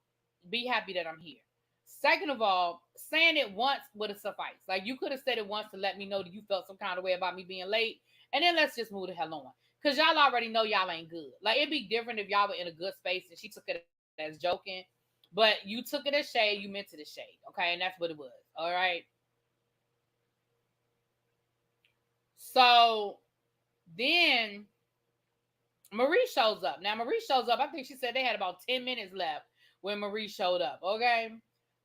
be happy that I'm here? Second of all, saying it once would have sufficed. Like, you could have said it once to let me know that you felt some kind of way about me being late, and then let's just move the hell on. Because y'all already know y'all ain't good. Like, it'd be different if y'all were in a good space and she took it as joking. But you took it as shade, you meant it as shade. Okay, and that's what it was. All right. So then Marie shows up. Now, Marie shows up. I think she said they had about 10 minutes left when Marie showed up. Okay.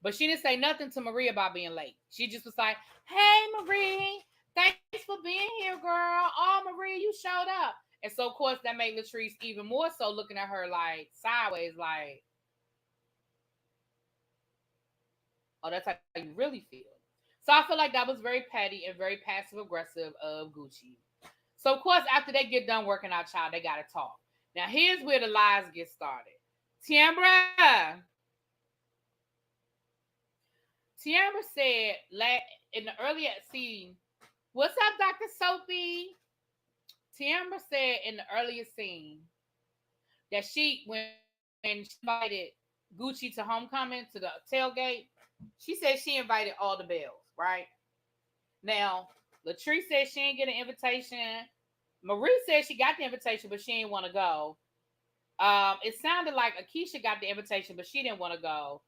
But she didn't say nothing to Marie about being late. She just was like, hey, Marie, thanks for being here, girl. Oh, Marie, you showed up. And so, of course, that made Latrice even more so looking at her like sideways, like, oh, that's how you really feel. So I feel like that was very petty and very passive aggressive of Gucci. So, of course, after they get done working out, child, they got to talk. Now, here's where the lies get started. Tiambra said in the earlier scene, what's up, Dr. Sophie? Tiambra said in the earlier scene that when she invited Gucci to homecoming, to the tailgate, she said she invited all the Bells, right? Now, Latrice said she didn't get an invitation. Marie said she got the invitation, but she didn't want to go. It sounded like Akeisha got the invitation, but she didn't want to go.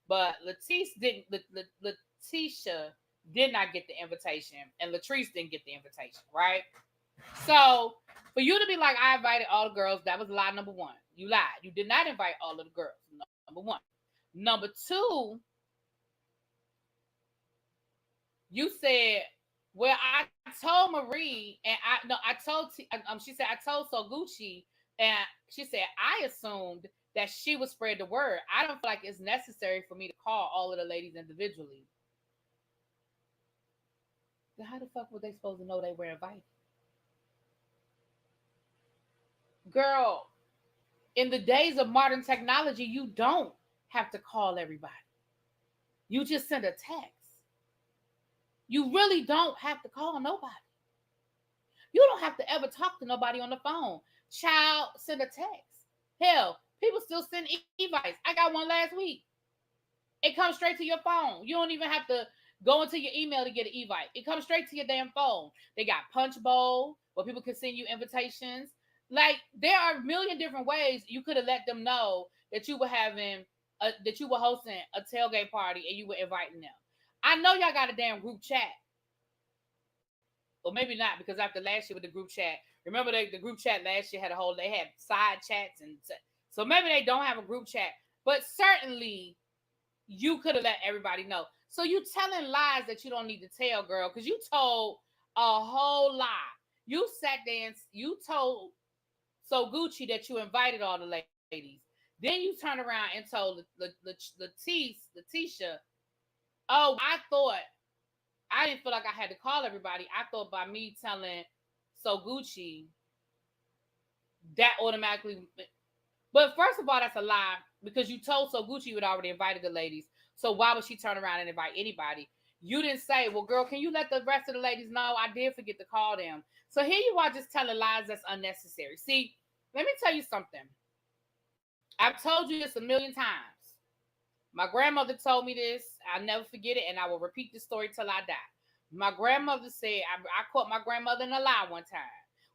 But Letitia did not get the invitation, and Latrice didn't get the invitation, right? So for you to be like, I invited all the girls, that was lie number one. You lied. You did not invite all of the girls. Number one. Number two, you said, well, I told Marie, and she said, I told So Gucci, and she said, I assumed that she would spread the word. I don't feel like it's necessary for me to call all of the ladies individually. Then how the fuck were they supposed to know they were invited? Girl, in the days of modern technology, you don't have to call everybody. You just send a text. You really don't have to call nobody. You don't have to ever talk to nobody on the phone. Child, send a text. Hell, people still send e-invites. I got one last week. It comes straight to your phone. You don't even have to go into your email to get an invite. It comes straight to your damn phone. They got Punch Bowl where people can send you invitations. Like, there are a million different ways you could have let them know that you were that you were hosting a tailgate party and you were inviting them. I know y'all got a damn group chat. Or maybe not, because after last year with the group chat, remember the group chat last year they had side chats, and so maybe they don't have a group chat, but certainly you could have let everybody know. So you telling lies that you don't need to tell, girl, because you told a whole lie. You sat there and you told So Gucci that you invited all the ladies. Then you turn around and told Letitia, oh, I didn't feel like I had to call everybody. I thought by me telling So Gucci that automatically. But first of all, that's a lie because you told So Gucci you had already invited the ladies. So why would she turn around and invite anybody? You didn't say, well, girl, can you let the rest of the ladies know I did forget to call them? So here you are just telling lies that's unnecessary. See, let me tell you something. I've told you this a million times. My grandmother told me this. I'll never forget it, and I will repeat the story till I die. My grandmother said, I caught my grandmother in a lie one time.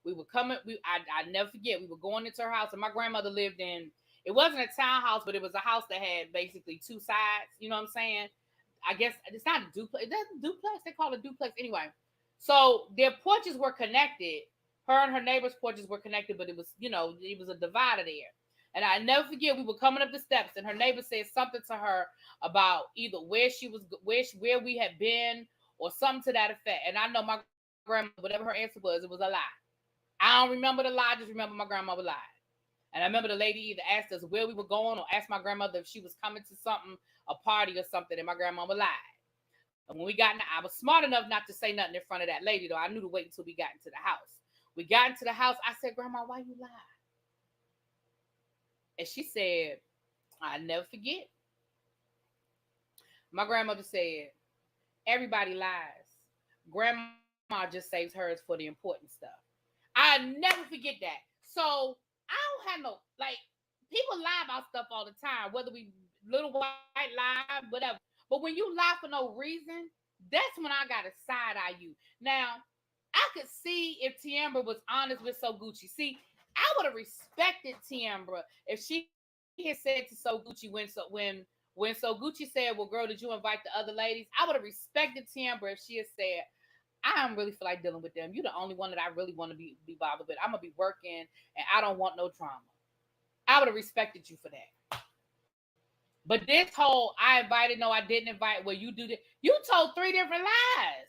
We were coming, I never forget, we were going into her house, and my grandmother lived in, it wasn't a townhouse, but it was a house that had basically two sides. You know what I'm saying? I guess it's not a duplex. That's a duplex. They call it a duplex anyway. So their porches were connected. Her and her neighbor's porches were connected, but it was, it was a divider there. And I never forget, we were coming up the steps, and her neighbor said something to her about either where we had been, or something to that effect. And I know my grandma, whatever her answer was, it was a lie. I don't remember the lie, I just remember my grandmother lied. And I remember the lady either asked us where we were going or asked my grandmother if she was coming to something, a party or something, and my grandmama lied. And when we got in, I was smart enough not to say nothing in front of that lady, though. I knew to wait until we got into the house. We got into the house. I said, Grandma, why you lie? And she said, I never forget. My grandmother said, everybody lies. Grandma just saves hers for the important stuff. I never forget that. So I don't have no, people lie about stuff all the time, whether we little white lie, whatever. But when you lie for no reason, that's when I got to side eye you. Now, I could see if Tiambra was honest with So Gucci. See, I would have respected Tiambra if she had said to So Gucci when So Gucci said, well, girl, did you invite the other ladies? I would have respected Tiambra if she had said, I don't really feel like dealing with them. You're the only one that I really want to be bothered with. I'm going to be working, and I don't want no drama. I would have respected you for that. But this whole, I invited, no, I didn't invite, well, you do that. You told 3 different lies.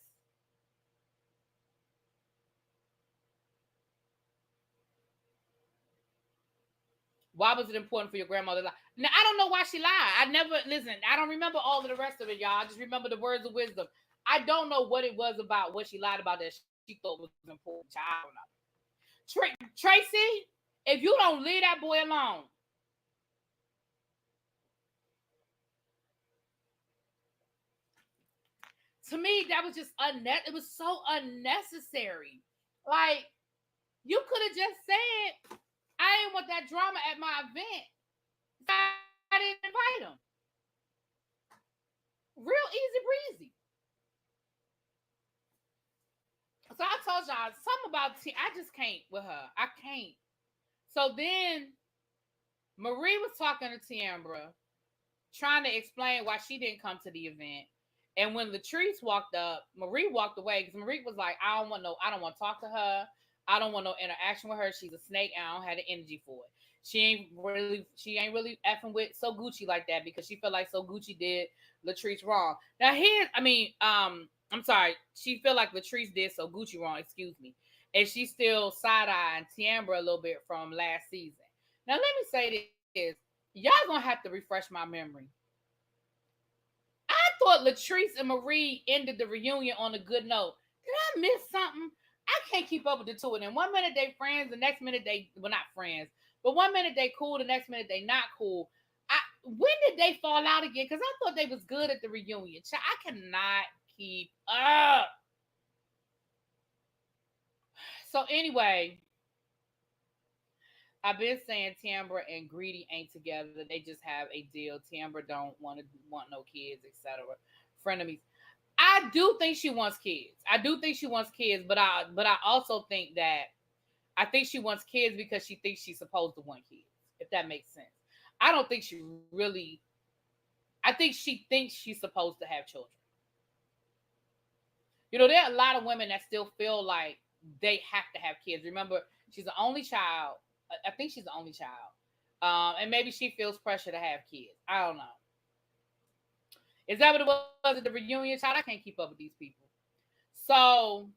Why was it important for your grandmother to lie? Now, I don't know why she lied. I don't remember all of the rest of it, y'all. I just remember the words of wisdom. I don't know what it was about, what she lied about that she thought was important. I don't know. Tracy, if you don't leave that boy alone. To me, that was just it was so unnecessary. Like, you could have just said, I didn't want that drama at my event. I didn't invite him. Real easy breezy. So I told y'all something about I just can't with her. I can't. So then Marie was talking to Tiambra, trying to explain why she didn't come to the event. And when Latrice walked up, Marie walked away because Marie was like, I don't want to talk to her. I don't want no interaction with her. She's a snake and I don't have the energy for it. She ain't really effing with So Gucci like that because she felt like So Gucci did Latrice wrong. Now I'm sorry, she felt like Latrice did So Gucci wrong, excuse me. And she's still side-eyeing Tiambra a little bit from last season. Now let me say this. Y'all gonna have to refresh my memory. I thought Latrice and Marie ended the reunion on a good note. Did I miss something? I can't keep up with the two of them. 1 minute they friends, the next minute not friends, but 1 minute they cool, the next minute they not cool. When did they fall out again? Because I thought they was good at the reunion. I cannot keep up. So anyway, I've been saying Tiambra and Greedy ain't together. They just have a deal. Tiambra don't want no kids, etc. Frenemies. I do think she wants kids. But I also think that I think she wants kids because she thinks she's supposed to want kids, if that makes sense. I don't think she really. I think she thinks she's supposed to have children. There are a lot of women that still feel like they have to have kids. Remember, she's the only child. I think she's the only child. And maybe she feels pressure to have kids. I don't know. Is that what it was at the reunion, child? I can't keep up with these people. So,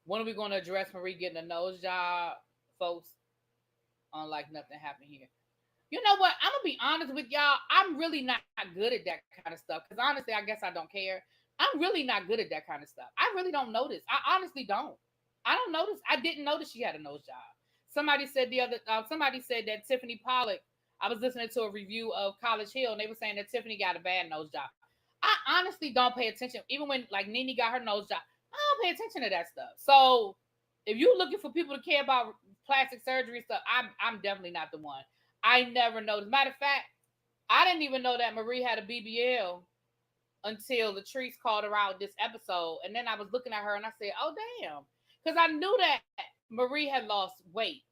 when are we going to address Marie getting a nose job, folks? Unlike nothing happened here. You know what? I'm going to be honest with y'all. I'm really not good at that kind of stuff. Because honestly, I guess I don't care. I'm really not good at that kind of stuff. I really don't notice. I honestly don't. I don't notice. I didn't notice she had a nose job. Somebody said somebody said that Tiffany Pollock. I was listening to a review of College Hill, and they were saying that Tiffany got a bad nose job. I honestly don't pay attention. Even when like Nene got her nose job, I don't pay attention to that stuff. So if you're looking for people to care about plastic surgery stuff, I'm definitely not the one. I never noticed. Matter of fact, I didn't even know that Marie had a BBL until Latrice called her out this episode, and then I was looking at her and I said, "Oh damn," because I knew that Marie had lost weight,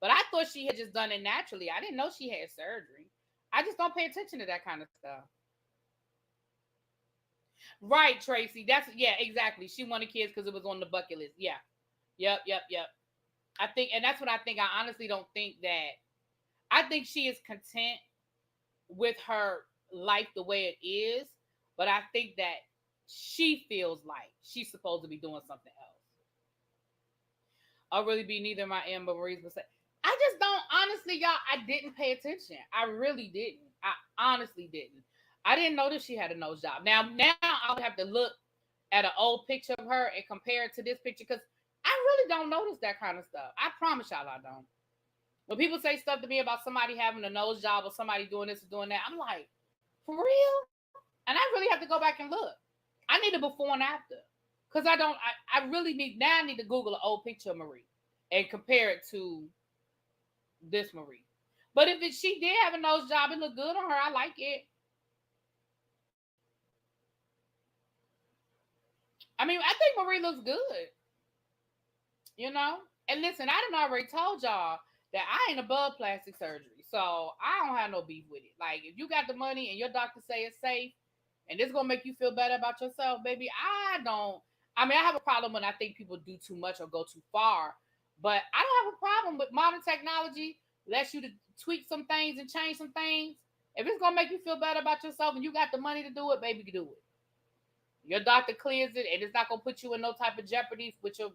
but I thought she had just done it naturally. I didn't know she had surgery. I just don't pay attention to that kind of stuff. Right, Tracy. That's yeah, exactly. She wanted kids because it was on the bucket list. Yeah, yep. I think, and that's what I think. I honestly don't think that. I think she is content with her life the way it is, but I think that she feels like she's supposed to be doing something else. I'll really be neither my Anne Marie's mistake. I just don't honestly, y'all. I didn't pay attention. I really didn't. I honestly didn't. I didn't notice she had a nose job. Now I'll have to look at an old picture of her and compare it to this picture because I really don't notice that kind of stuff. I promise y'all I don't. When people say stuff to me about somebody having a nose job or somebody doing this or doing that, I'm like, for real? And I really have to go back and look. I need a before and after. Because I really need, now I need to Google an old picture of Marie and compare it to this Marie. But if she did have a nose job, it looked good on her. I like it. I mean, I think Marie looks good. You know? And listen, I done already told y'all that I ain't above plastic surgery. So I don't have no beef with it. Like, if you got the money and your doctor say it's safe and it's gonna make you feel better about yourself, baby, I don't. I mean, I have a problem when I think people do too much or go too far, but I don't have a problem with modern technology. Lets you to tweak some things and change some things. If it's gonna make you feel better about yourself and you got the money to do it, baby, do it. Your doctor clears it, and it's not gonna put you in no type of jeopardy with your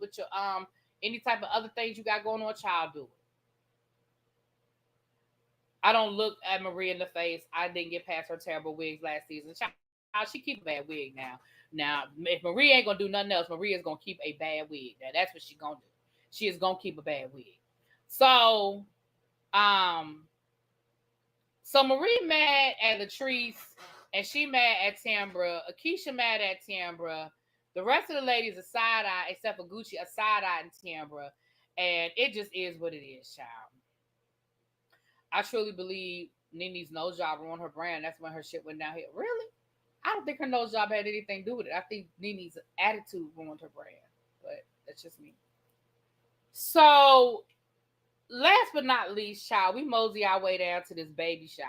any type of other things you got going on. Child, do it. I don't look at Marie in the face. I didn't get past her terrible wigs last season. Child, she keep a bad wig now. Now, if Marie ain't gonna do nothing else, Marie is gonna keep a bad wig. Now, that's what she gonna do. She is gonna keep a bad wig. So, um, so Marie mad at Latrice, and she mad at Tambra. Akeisha mad at Tambra. The rest of the ladies are side eye, except for Gucci, a side eye and Tambra, and it just is what it is, child. I truly believe Nene's nose job ruined her brand. That's when her shit went downhill. Really? I don't think her nose job had anything to do with it. I think Nene's attitude ruined her brand. But that's just me. So, last but not least, child, we mosey our way down to this baby shower.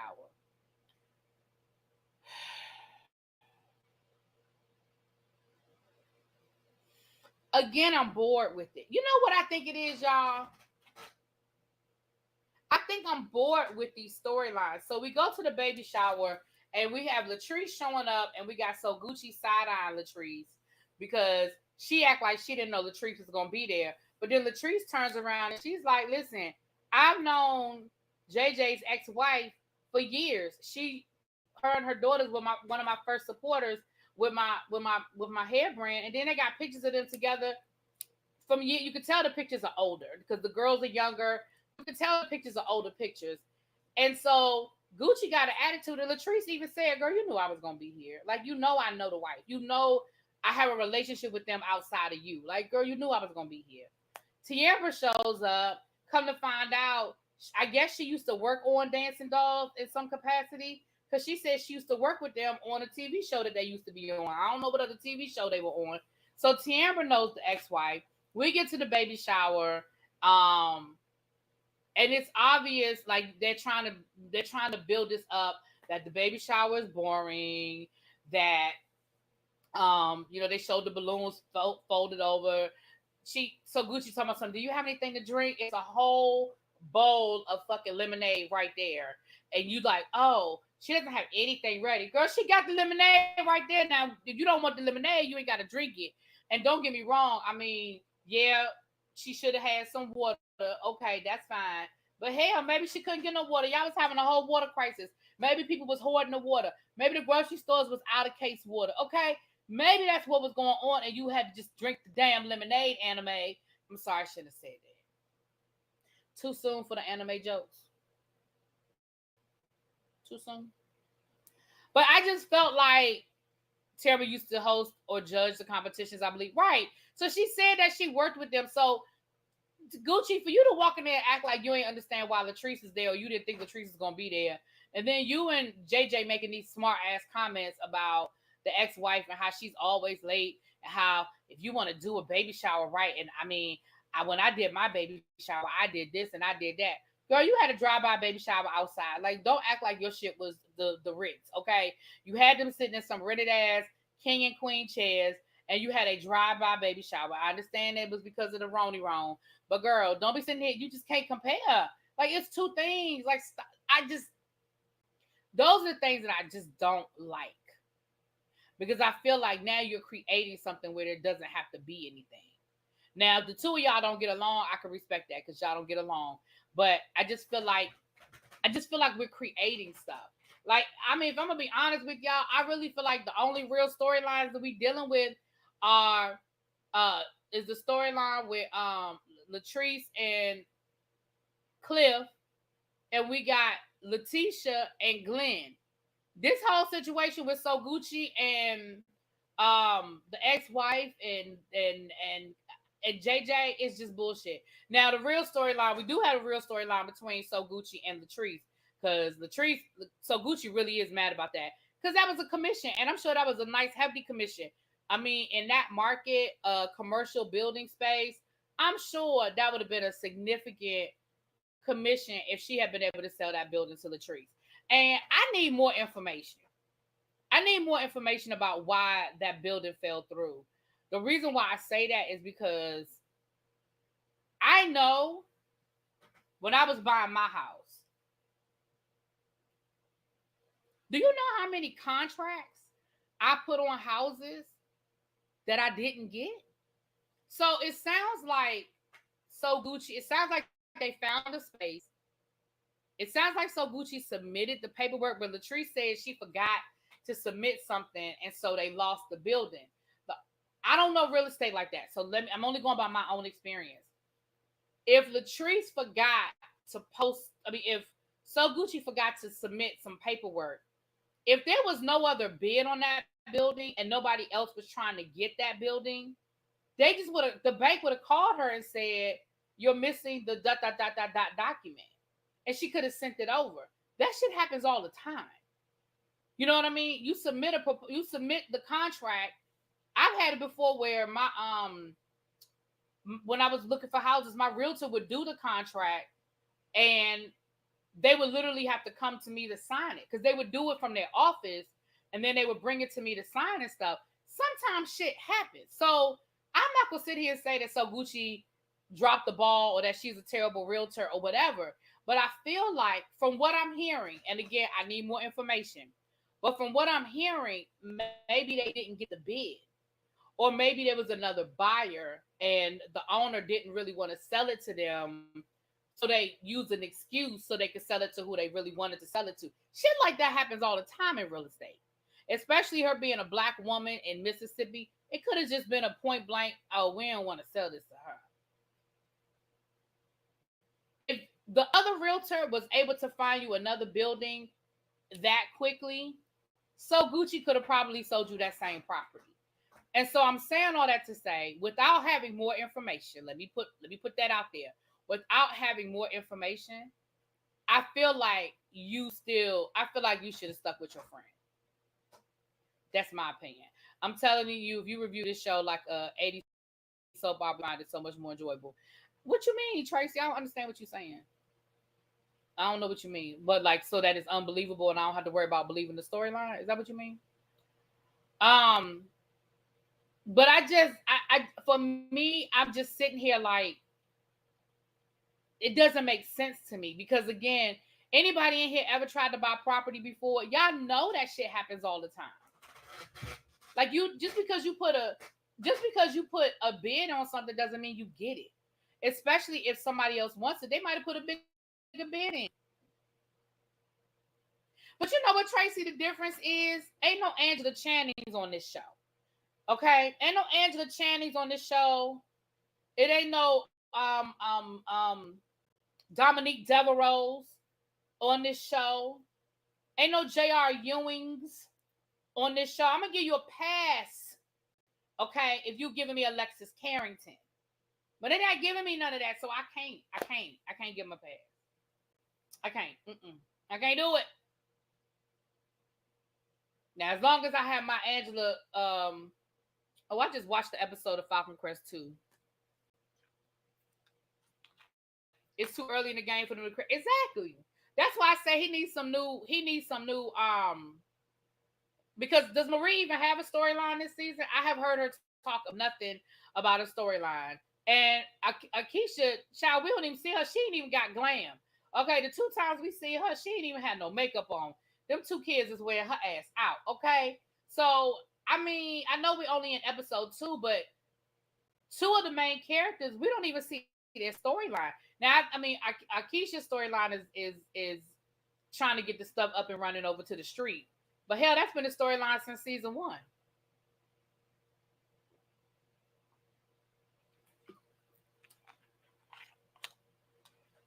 Again, I'm bored with it. You know what I think it is, y'all? I think I'm bored with these storylines. So we go to the baby shower and we have Latrice showing up and we got So Gucci side-eyeing Latrice because she act like she didn't know Latrice was going to be there. But then Latrice turns around and she's like, listen, I've known JJ's ex-wife for years. Her and her daughters were one of my first supporters with my hair brand. And then they got pictures of them together from year. You could tell the pictures are older because the girls are younger. You can tell the pictures are older pictures. And so Gucci got an attitude. And Latrice even said, girl, you knew I was going to be here. Like, you know I know the wife. You know I have a relationship with them outside of you. Like, girl, you knew I was going to be here. Tiara shows up. Come to find out, I guess she used to work on Dancing Dolls in some capacity because she said she used to work with them on a TV show that they used to be on. I don't know what other TV show they were on. So Tiara knows the ex-wife. We get to the baby shower. And it's obvious, like they're trying to build this up that the baby shower is boring, that they showed the balloons folded over. So Gucci talking about something. Do you have anything to drink? It's a whole bowl of fucking lemonade right there, and you like, oh, she doesn't have anything ready, girl. She got the lemonade right there. Now, if you don't want the lemonade, you ain't got to drink it. And don't get me wrong. I mean, yeah, she should have had some water. Okay, that's fine. But hell, maybe she couldn't get no water. Y'all was having a whole water crisis. Maybe people was hoarding the water. Maybe the grocery stores was out of case water. Okay, Maybe that's what was going on, and you had to just drink the damn lemonade. Anime. I'm sorry, I shouldn't have said that. Too soon for the anime jokes. Too soon. But I just felt like Tara used to host or judge the competitions, I believe. Right. So she said that she worked with them. So Gucci, for you to walk in there and act like you ain't understand why Latrice is there, or you didn't think Latrice is gonna be there, and then you and JJ making these smart ass comments about the ex-wife and how she's always late, and how if you want to do a baby shower right, and I mean, when I did my baby shower, I did this and I did that. Girl, you had a drive-by baby shower outside. Like, don't act like your shit was the Ritz, okay? You had them sitting in some rented ass king and queen chairs, and you had a drive-by baby shower. I understand it was because of the Roni Ron, but girl, don't be sitting here. You just can't compare. Like, it's two things. Like, those are the things that I just don't like. Because I feel like now you're creating something where there doesn't have to be anything. Now, if the two of y'all don't get along, I can respect that because y'all don't get along. But I just feel like we're creating stuff. Like, I mean, if I'm gonna be honest with y'all, I really feel like the only real storylines that we dealing with are is the storyline with Latrice and Cliff, and we got Letitia and Glenn. This whole situation with So Gucci and the ex-wife and JJ is just bullshit. Now, the real storyline, we do have a real storyline between So Gucci and Latrice, because So Gucci really is mad about that, because that was a commission, and I'm sure that was a nice hefty commission. I mean, in that market, commercial building space, I'm sure that would have been a significant commission if she had been able to sell that building to Latrice. And I need more information. I need more information about why that building fell through. The reason why I say that is because I know when I was buying my house, do you know how many contracts I put on houses that I didn't get? So it sounds like it sounds like they found a space. It sounds like So Gucci submitted the paperwork, but Latrice said she forgot to submit something, and so they lost the building. But I don't know real estate like that, so I'm only going by my own experience. If Latrice forgot to if So Gucci forgot to submit some paperwork, if there was no other bid on that building and nobody else was trying to get that building, the bank would have called her and said, "You're missing the ... document," and she could have sent it over. That shit happens all the time. You know what I mean? You submit the contract. I've had it before where when I was looking for houses, my realtor would do the contract, and they would literally have to come to me to sign it, because they would do it from their office, and then they would bring it to me to sign and stuff. Sometimes shit happens. So I'm not gonna sit here and say that So Gucci dropped the ball or that she's a terrible realtor or whatever. But I feel like, from what I'm hearing, and again, I need more information, but from what I'm hearing, maybe they didn't get the bid. Or maybe there was another buyer and the owner didn't really want to sell it to them. So they used an excuse so they could sell it to who they really wanted to sell it to. Shit like that happens all the time in real estate. Especially her being a black woman in Mississippi. It could have just been a point blank, "Oh, we don't want to sell this to her." If the other realtor was able to find you another building that quickly, So Gucci could have probably sold you that same property. And so I'm saying all that to say, without having more information, let me put that out there. Without having more information, I feel like you should have stuck with your friend. That's my opinion. I'm telling you, if you review this show like 80 soap opera, it's so much more enjoyable. What you mean, Tracy? I don't understand what you're saying. I don't know what you mean. But like, so that it's unbelievable and I don't have to worry about believing the storyline? Is that what you mean? But for me, I'm just sitting here like, it doesn't make sense to me, because again, anybody in here ever tried to buy property before? Y'all know that shit happens all the time. Like, just because you put a bid on something doesn't mean you get it. Especially if somebody else wants it, they might have put a bigger bid in. But you know what, Tracy? The difference is, ain't no Angela Channings on this show. Okay, ain't no Angela Channing's on this show. It ain't no Dominique Devereaux on this show. Ain't no J.R. Ewings on this show. I'm gonna give you a pass, okay, if you giving me Alexis Carrington. But they're not giving me none of that, so I can't give them a pass. I can't. I can't do it. Now, as long as I have my Angela, I just watched the episode of Falcon Crest 2. It's too early in the game for them to exactly. That's why I say he needs some new. Because does Marie even have a storyline this season? I have heard her talk of nothing about a storyline. And Akeisha, child, we don't even see her. She ain't even got glam. Okay, the 2 times we see her, she ain't even had no makeup on. Them 2 kids is wearing her ass out. Okay, so I mean, I know we only in episode 2, but 2 of the main characters we don't even see their storyline. Now, I mean, Akeisha's storyline is trying to get the stuff up and running over to the street. But hell, that's been the storyline since season 1.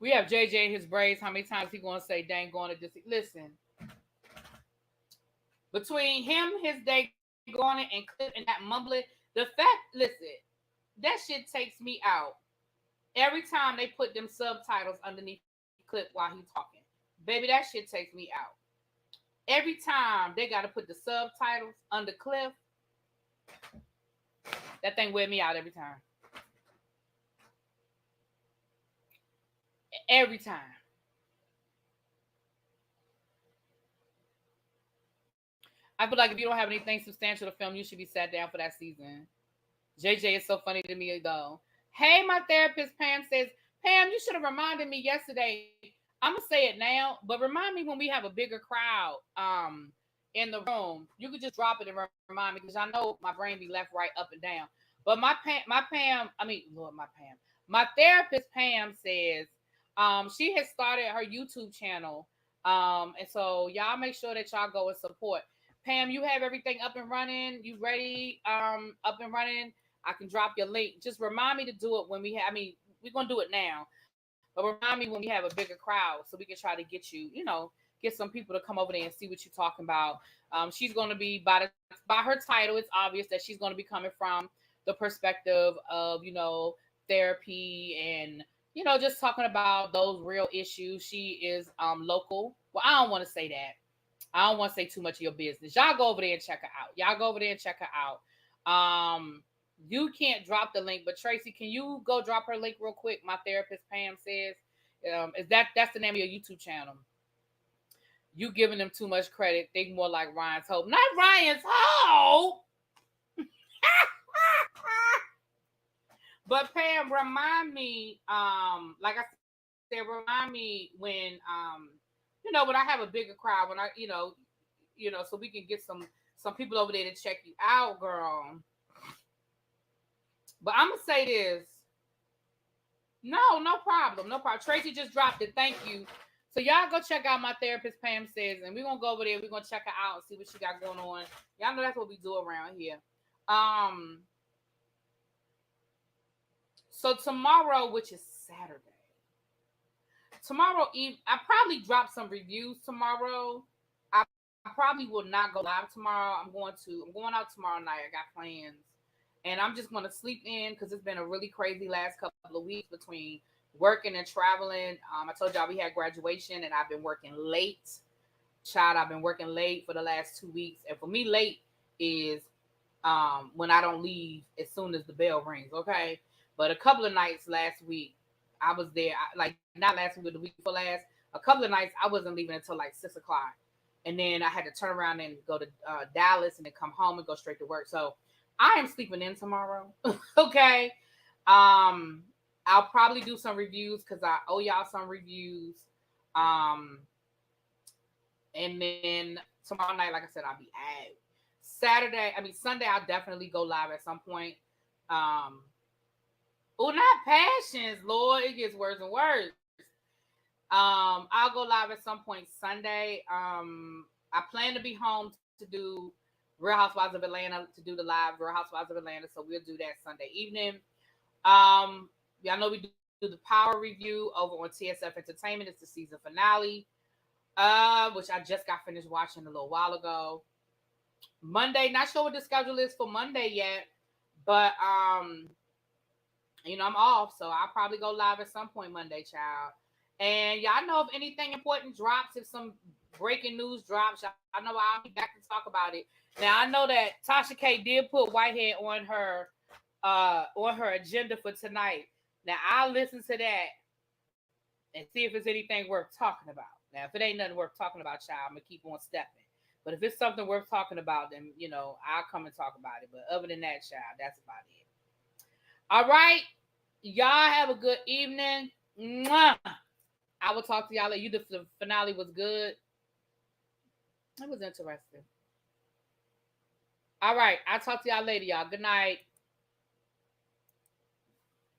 We have JJ in his braids. How many times he gonna say dang going to just listen? Between him, his day going and Clip and that mumbling, the fact, listen, that shit takes me out. Every time they put them subtitles underneath Clip while he's talking. Baby, that shit takes me out. Every time they gotta put the subtitles under Cliff, that thing wear me out every time. Every time. I feel like if you don't have anything substantial to film, you should be sat down for that season. JJ is so funny to me though. Hey, my therapist Pam says, Pam, you should have reminded me yesterday. I'm gonna say it now, but remind me when we have a bigger crowd in the room. You could just drop it and remind me because I know my brain be left, right, up, and down. But my therapist Pam says she has started her YouTube channel. And so y'all make sure that y'all go and support. Pam, you have everything up and running. You ready? Up and running. I can drop your link. Just remind me to do it when we have. I mean, we're gonna do it now, but remind me when we have a bigger crowd so we can try to get you. Get some people to come over there and see what you're talking about. She's going to be by her title. It's obvious that she's going to be coming from the perspective of therapy and just talking about those real issues. She is local. Well, I don't want to say that. I don't want to say too much of your business. Y'all go over there and check her out. You can't drop the link, but Tracy, can you go drop her link real quick? My therapist Pam says, is that's the name of your YouTube channel? You giving them too much credit. Think more like Ryan's Hope. Not Ryan's Hope. But Pam, remind me, like I said, remind me when when I have a bigger crowd, when I so we can get some people over there to check you out, girl. But I'm gonna say this. No problem. Tracy just dropped it. Thank you. So y'all go check out my therapist Pam says, and we're gonna go over there. We're gonna check her out and see what she got going on. Y'all know that's what we do around here. So tomorrow, which is Saturday, tomorrow eve, I probably drop some reviews tomorrow. I probably will not go live tomorrow. I'm going out tomorrow night. I got plans. And I'm just going to sleep in because it's been a really crazy last couple of weeks between working and traveling. I told y'all we had graduation and I've been working late. Child, I've been working late for the last 2 weeks. And for me, late is when I don't leave as soon as the bell rings, okay? But a couple of nights last week, I was there. Not last week, but the week before last. A couple of nights, I wasn't leaving until like 6 o'clock. And then I had to turn around and go to Dallas and then come home and go straight to work. So I am sleeping in tomorrow. Okay. I'll probably do some reviews because I owe y'all some reviews. And then tomorrow night, like I said, I'll be out. Sunday, I'll definitely go live at some point. Not passions, Lord. It gets worse and worse. I'll go live at some point Sunday. I plan to be home to do Real Housewives of Atlanta to do the live Real Housewives of Atlanta. So we'll do that Sunday evening. Y'all know we do the Power review over on TSF Entertainment. It's the season finale, which I just got finished watching a little while ago. Monday, not sure what the schedule is for Monday yet, but I'm off, so I'll probably go live at some point Monday, child. And y'all know if anything important drops, if some breaking news drops, y'all know I'll be back to talk about it. Now I know that Tasha K did put Whitehead on her agenda for tonight. Now I'll listen to that and see if it's anything worth talking about. Now if it ain't nothing worth talking about, child, I'm gonna keep on stepping. But if it's something worth talking about, then I'll come and talk about it. But other than that, child, that's about it. All right. Y'all have a good evening. Mwah. I will talk to y'all later. The finale was good. It was interesting. All right. I'll talk to y'all later, y'all. Good night.